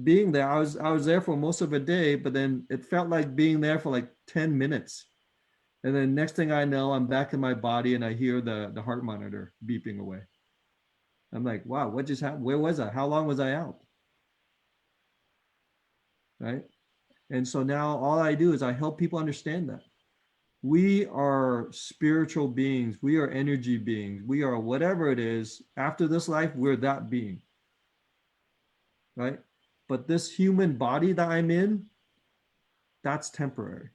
being there, I was there for most of a day, but then it felt like being there for like 10 minutes. And then next thing I know, I'm back in my body and I hear the heart monitor beeping away. I'm like, wow, what just happened? Where was I? How long was I out? Right. And so now all I do is I help people understand that we are spiritual beings. We are energy beings. We are whatever it is. After this life, we're that being. Right. But this human body that I'm in, that's temporary.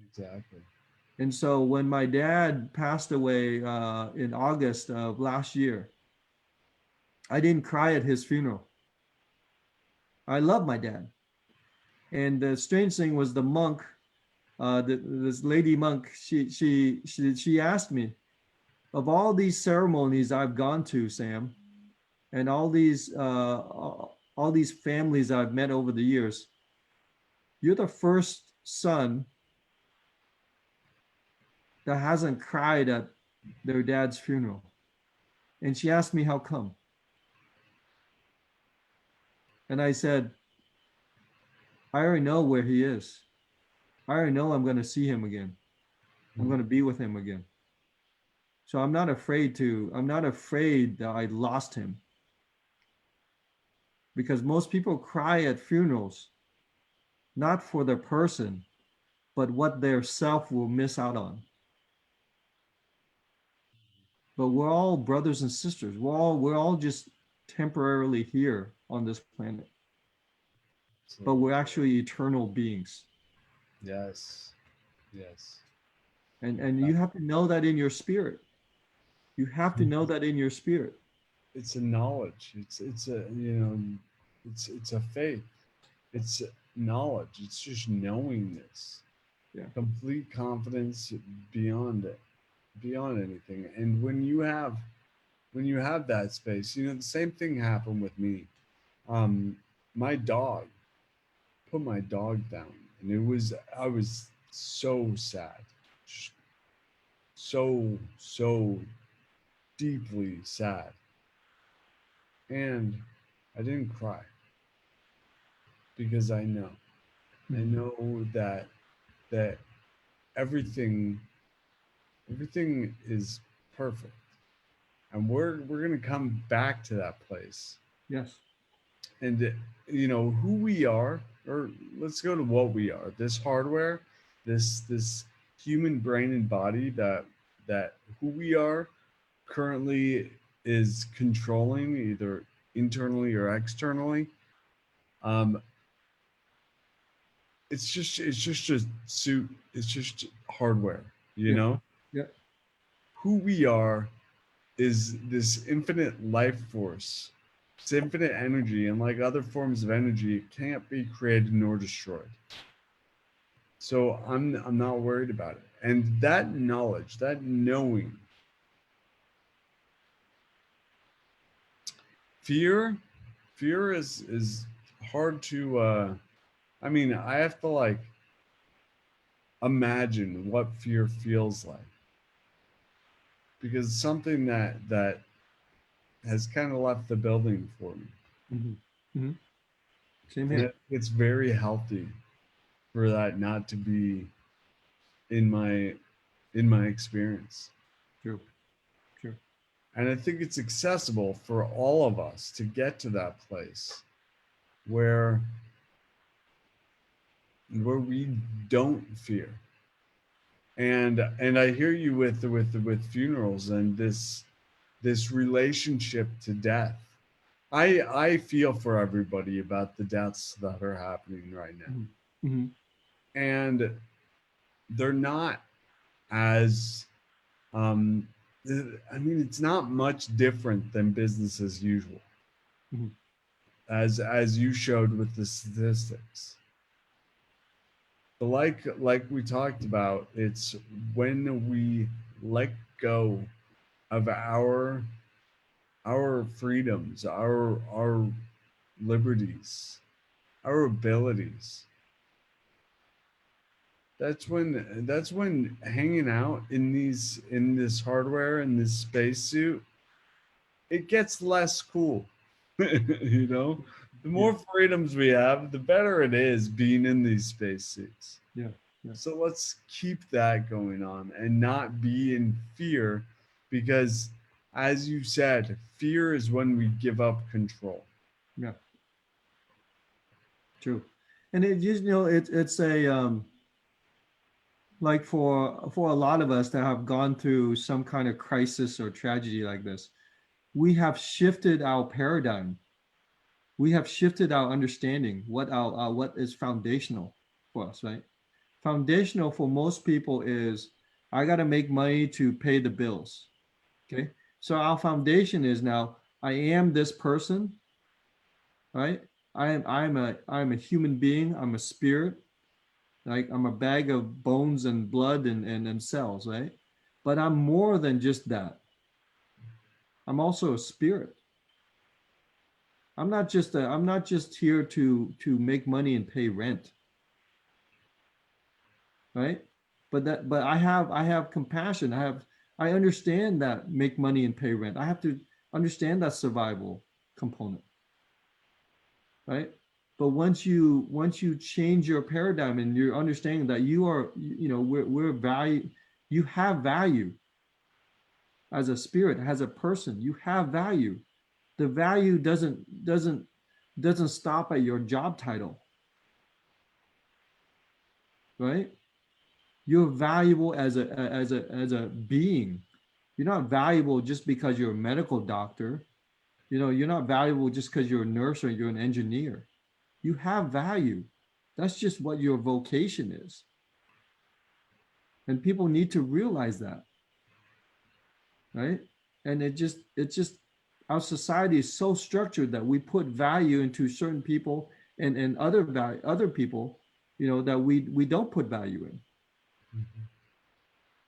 Exactly. And so when my dad passed away in August of last year, I didn't cry at his funeral. I love my dad. And the strange thing was the monk, this lady monk, she asked me, of all these ceremonies I've gone to, Sam, and all these families I've met over the years, you're the first son that hasn't cried at their dad's funeral. And she asked me how come. And I said, I already know where he is. I already know I'm going to see him again. I'm going to be with him again. So I'm not afraid that I lost him, because most people cry at funerals, not for the person, but what their self will miss out on. But we're all brothers and sisters. We're all just temporarily here on this planet, but Absolutely. we're actually eternal beings. Yes. Yes. And Uh, you have to know that in your spirit. You have to know that in your spirit. it's a knowledge. It's a it's a faith. It's knowledge. It's just knowing this. Yeah. Complete confidence beyond it, beyond anything. And when you have that space, the same thing happened with me. Um, my dog put my dog down, and I was so sad, just so deeply sad, and I didn't cry because I Mhm. know that everything everything is perfect, and we're gonna come back to that place. Yes. And who we are, or let's go to what we are. This hardware, this human brain and body that who we are currently is controlling either internally or externally. Um, it's just a suit. It's just hardware. You Yeah. know, Yeah. who we are is this infinite life force. It's infinite energy, and like other forms of energy, it can't be created nor destroyed. So I'm not worried about it. And that knowledge, that knowing, fear, fear is hard to I mean, I have to like imagine what fear feels like because it's something that has kind of left the building for me. Hmm. Hmm. Same And here. it's very healthy for that not to be in my experience. True. True. And I think it's accessible for all of us to get to that place where we don't fear. And I hear you with funerals and this relationship to death. I feel for everybody about the deaths that are happening right now. Hmm. Hmm. And they're not as um I mean it's not much different than business as usual, Hmm. as you showed with the statistics. But like we talked about, it's when we let go of our freedoms, our liberties, our abilities. That's when hanging out in this hardware in this spacesuit, it gets less cool. You know, the Yeah. more freedoms we have, the better it is being in these spacesuits. Yeah. Yeah. So let's keep that going on and not be in fear because, as you said, fear is when we give up control. Yeah. True. And it just, it's a, like for a lot of us that have gone through some kind of crisis or tragedy like this, we have shifted our paradigm. We have shifted our understanding what is foundational for us, right? Foundational for most people is I got to make money to pay the bills. Okay. So our foundation is now I am this person, right? I'm a human being. I'm a spirit. Like I'm a bag of bones and blood and cells, right? But I'm more than just that. I'm also a spirit. I'm not just here to make money and pay rent, right? But I have compassion. I understand that make money and pay rent. I have to understand that survival component, right? But once you change your paradigm and you're understanding that you are, we're value, you have value as a spirit, as a person, you have value. The value doesn't stop at your job title, right? You're valuable as a being. You're not valuable just because you're a medical doctor. You're not valuable just because you're a nurse or you're an engineer. You have value. That's just what your vocation is. And people need to realize that, right? And it's just our society is so structured that we put value into certain people and other people, that we don't put value in.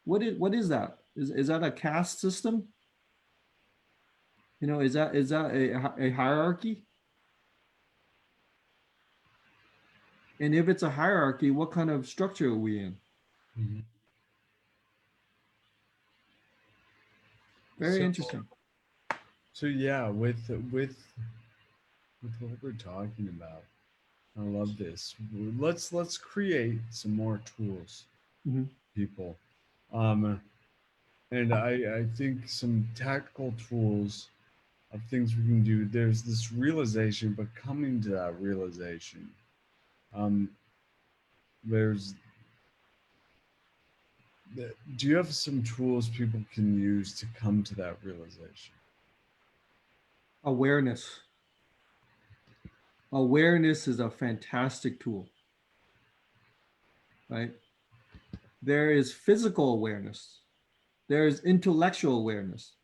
What is that? Is that a caste system? Is that a hierarchy? And if it's a hierarchy, what kind of structure are we in? Mhm. Very So interesting. so yeah, with what we're talking about, I love this. Let's create some more tools, Hmm. people. Um, and I think some tactical tools of things we can do. There's this realization, but coming to that realization, um, there's Do you have some tools people can use to come to that realization? Awareness. Awareness is a fantastic tool, right? There is physical awareness, there is intellectual awareness,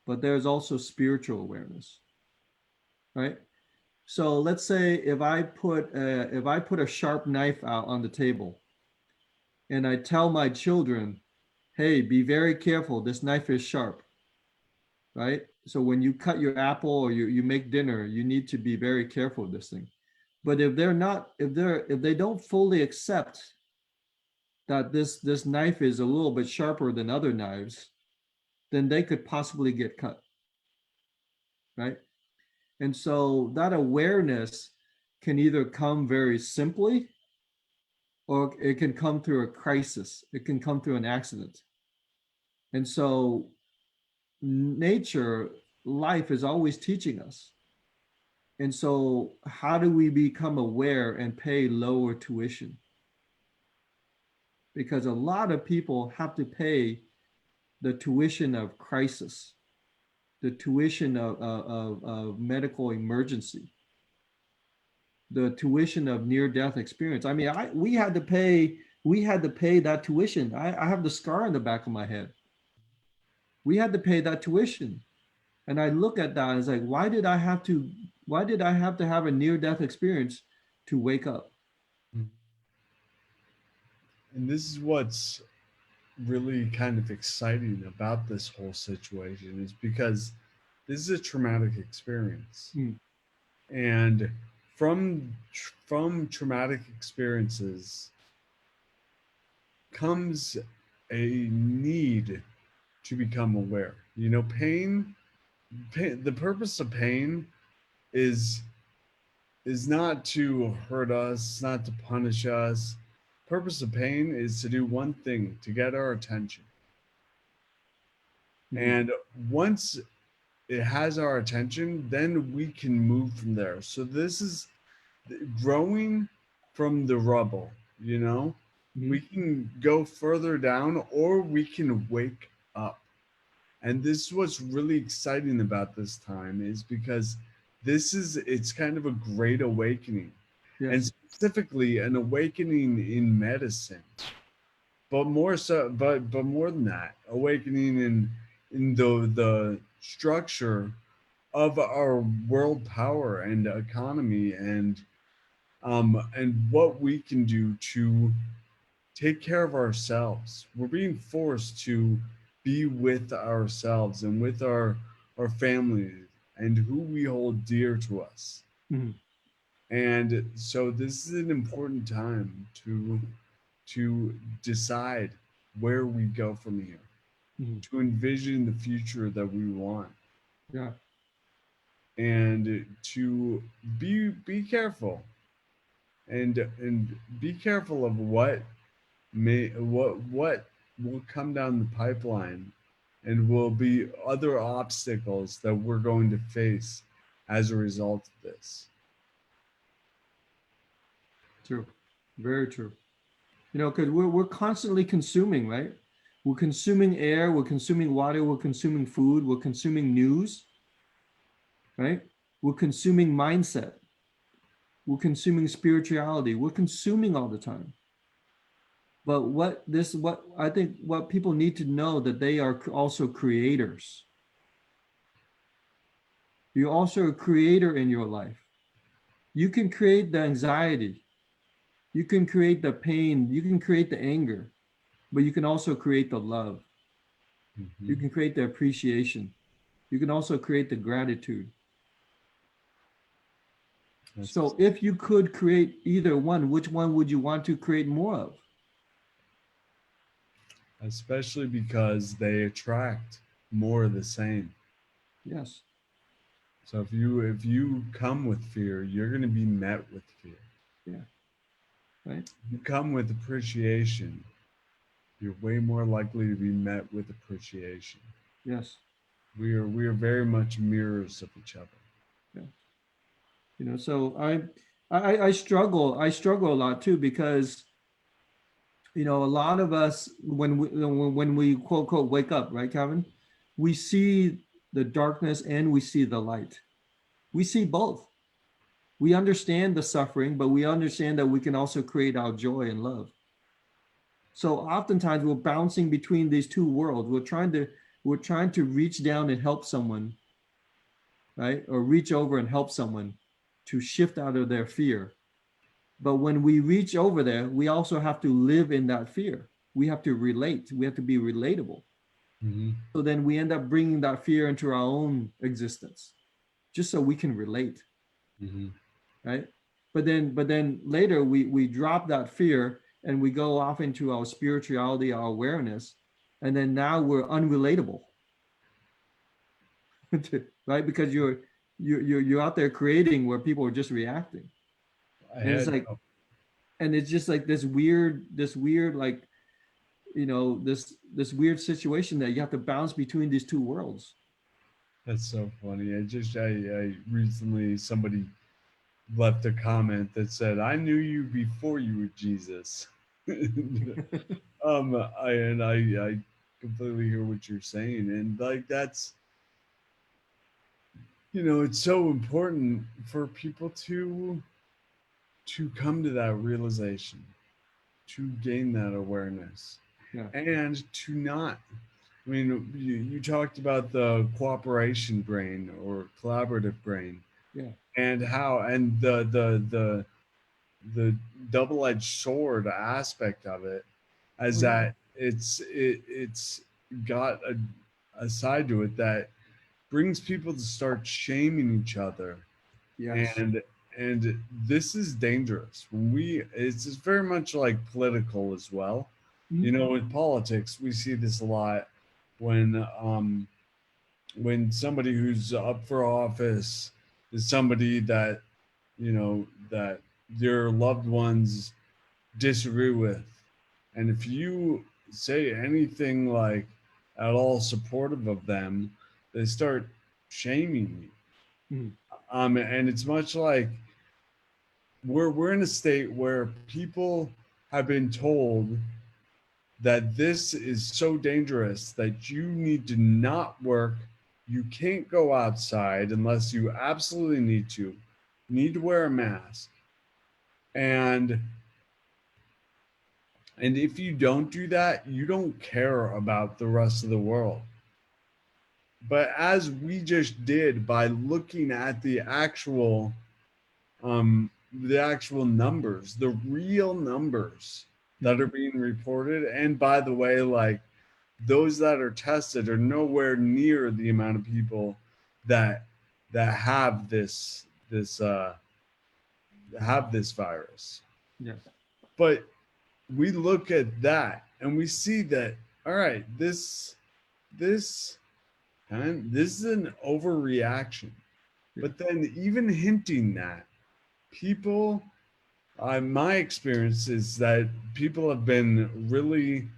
but there's also spiritual awareness, right? So let's say if I put a sharp knife out on the table and I tell my children, "Hey, be very careful. This knife is sharp." Right? So when you cut your apple or you make dinner, you need to be very careful of this thing. But if they're not, if they don't fully accept that this knife is a little bit sharper than other knives, then they could possibly get cut, right? And so that awareness can either come very simply or it can come through a crisis. It can come through an accident. And so nature, life is always teaching us. And so, how do we become aware and pay lower tuition? Because a lot of people have to pay the tuition of crisis, the tuition of medical emergency, the tuition of near-death experience. I mean, we had to pay that tuition. I have the scar on the back of my head. We had to pay that tuition. And I look at that and it's like, why did I have to have a near-death experience to wake up? And this is what's really kind of exciting about this whole situation is because this is a traumatic experience. Mm, And from traumatic experiences comes a need to become aware. You know, pain, the purpose of pain is is not to hurt us, not to punish us. Purpose of pain is to do one thing, to get our attention. mhm, And once it has our attention, then we can move from there. So this is growing from the rubble, you know? We mhm, can go further down or we can wake up. And this is what's really exciting about this time is because it's kind of a great awakening, and yes. specifically an awakening in medicine, but more so, but more than that, awakening in the structure of our world power and economy, and what we can do to take care of ourselves. We're being forced to be with ourselves and with our families and who we hold dear to us. Mhm, And so this is an important time to decide where we go from here, mhm, to envision the future that we want, yeah. and to be careful and be careful of what will come down the pipeline and will be other obstacles that we're going to face as a result of this. True. Very true. You know, because we're constantly consuming, right? We're consuming air, we're consuming water, we're consuming food, we're consuming news, right? We're consuming mindset, we're consuming spirituality, we're consuming all the time. But what I think what people need to know that they are also creators. You're also a creator in your life. You can create the anxiety, you can create the pain, you can create the anger, but you can also create the love. You Mhm. can create the appreciation. You can also create the gratitude. That's So if you could create either one, which one would you want to create more of? especially because they attract more of the same. Yes. So if you come with fear, you're going to be met with fear. Yeah. Right. If you come with appreciation, you're way more likely to be met with appreciation. Yes. We are very much mirrors of each other. Yeah. You know, so I struggle. I struggle a lot too because A lot of us, when we quote quote wake up, right, Kevin, we see the darkness and we see the light. We see both. We understand the suffering, but we understand that we can also create our joy and love. So oftentimes we're bouncing between these two worlds. We're trying to reach down and help someone, right? Or reach over and help someone to shift out of their fear. But when we reach over there, we also have to live in that fear. We have to relate. We have to be relatable. Hmm. So then we end up bringing that fear into our own existence, just so we can relate, Hmm. right? But then later we drop that fear and we go off into our spirituality, our awareness, and then now we're unrelatable, right? Because you're out there creating where people are just reacting, I and it's had like, and it's just like this weird like this weird situation that you have to bounce between these two worlds. That's so funny. I recently somebody left a comment that said, "I knew you before you were Jesus." I completely hear what you're saying, and like that's it's so important for people to come to that realization, to gain that awareness, Yeah, and to not. I mean, you talked about the cooperation brain or collaborative brain, yeah. and how and the double-edged sword aspect of it, Oh as yeah. that it's got a side to it that brings people to start shaming each other, Yes. and this is dangerous when it's just very much like political as well. Mhm. With politics we see this a lot when somebody who's up for office is somebody that that your loved ones disagree with, and if you say anything like at all supportive of them, they start shaming you. Mhm. And it's much like we're in a state where people have been told that this is so dangerous that you need to not work. You can't go outside unless you absolutely need to. You need to wear a mask. And if you don't do that, you don't care about the rest of the world. But as we just did by looking at the actual numbers, the real numbers that are Mhm. being reported, and by the way, like those that are tested are nowhere near the amount of people that have this virus. Yeah. But we look at that and we see that, all right, this this is an overreaction. Yeah. But then even hinting that people, my experience is that people have been really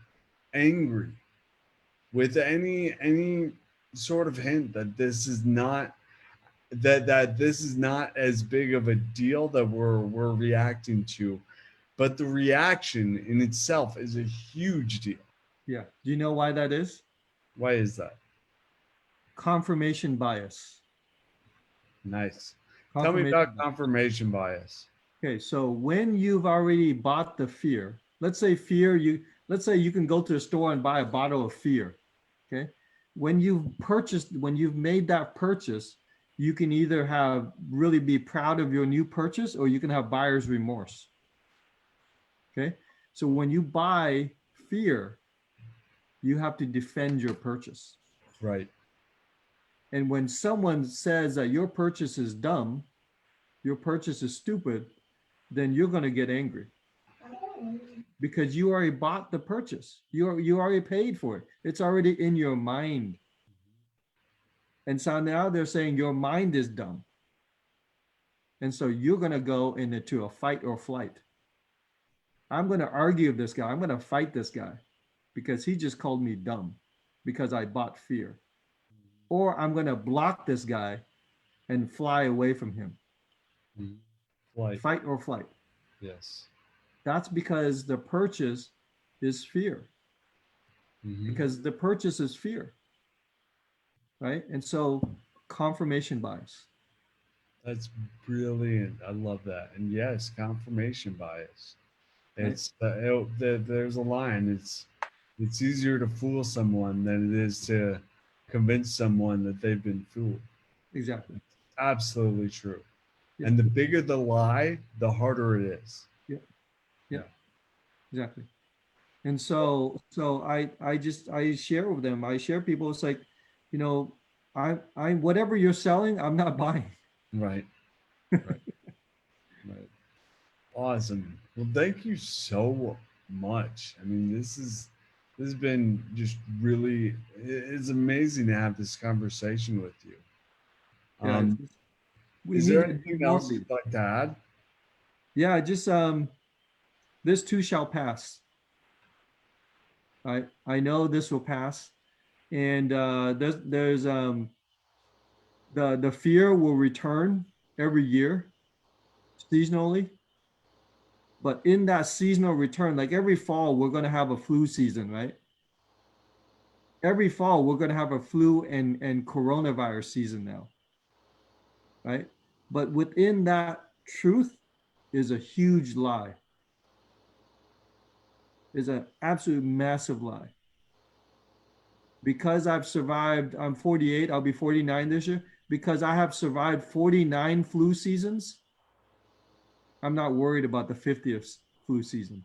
angry with any sort of hint that this is not this is not as big of a deal that we're reacting to, but the reaction in itself is a huge deal. Yeah. Do you know why that is? Why is that? Confirmation bias. Nice. Tell me Confirmation about bias. confirmation bias. Okay, so when you've already bought the fear, let's say you can go to the store and buy a bottle of fear. Okay. When you've made that purchase, you can either have really be proud of your new purchase or you can have buyer's remorse. Okay. So when you buy fear, you have to defend your purchase. Right. And when someone says that your purchase is dumb, your purchase is stupid, then you're going to get angry because you already bought the purchase. You already paid for it. It's already in your mind. And so now they're saying your mind is dumb. And so you're going to go into a fight or flight. I'm going to argue with this guy. I'm going to fight this guy because he just called me dumb because I bought fear. Or I'm going to block this guy and fly away from him. Mhm. Like, Fight or flight. yes. That's because the purchase is fear, Mhm. because the purchase is fear, right? And so confirmation bias, That's brilliant. I love that. And yes, confirmation bias. right? There's a line. It's easier to fool someone than it is to convince someone that they've been fooled. Exactly. Absolutely true. Yeah. And the bigger the lie, the harder it is. Yeah. Yeah. Yeah. Exactly. And so I share with them. I share people. It's like, you know, I whatever you're selling, I'm not buying. Right. Right. Right. Awesome. Well, thank you so much. I mean, this has been just really it's amazing to have this conversation with you. Yeah. Um, We is need there to do anything more of else these. you'd like to add? Yeah. Just this too shall pass. I know this will pass, and there's the fear will return every year seasonally, but in that seasonal return, like every fall, we're going to have a flu season, right? Every fall, we're going to have a flu and coronavirus season now, right? But within that truth is a huge lie, is an absolute massive lie. Because I've survived, I'm 48, I'll be 49 this year. Because I have survived 49 flu seasons, I'm not worried about the 50th flu season,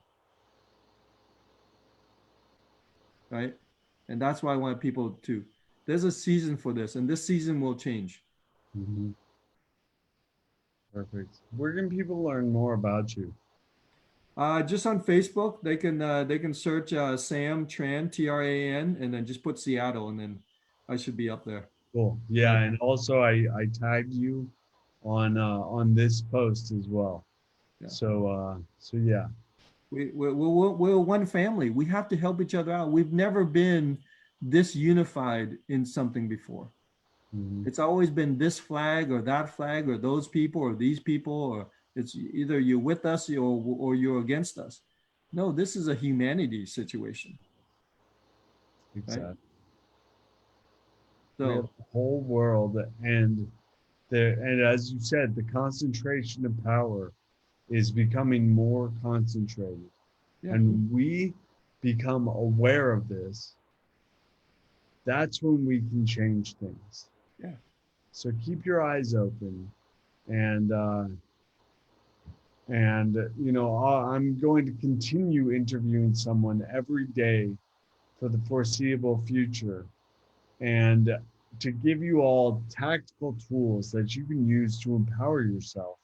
right? And that's why I want people to, there's a season for this, and this season will change. Mhm. Perfect. Where can people learn more about you? Just on Facebook, they can search Sam Tran Tran, and then just put Seattle, and then I should be up there. Cool. But Yeah, and also I tagged you on this post as well. yeah, So yeah. we're one family. We have to help each other out. We've never been this unified in something before. Mhm. It's always been this flag or that flag or those people or these people, or it's either you're with us or you're against us. No, this is a humanity situation, right? Exactly. We have So the whole world and as you said, the concentration of power is becoming more concentrated. yeah, And we become aware of this, that's when we can change things. yeah, So keep your eyes open and and I'm going to continue interviewing someone every day for the foreseeable future and to give you all tactical tools that you can use to empower yourself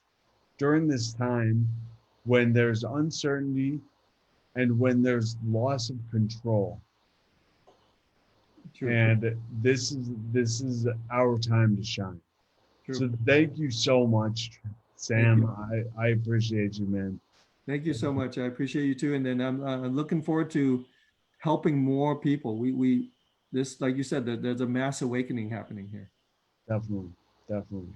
during this time when there's uncertainty and when there's loss of control. true, And this is our time to shine. true. So thank you so much, Thank Sam. you. I appreciate you, man. Thank you so much. I appreciate you too. And then I'm looking forward to helping more people. We this, like you said, there's a mass awakening happening here. Definitely, definitely.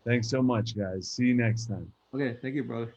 Thanks so much, guys. See you next time. Okay, thank you, brother.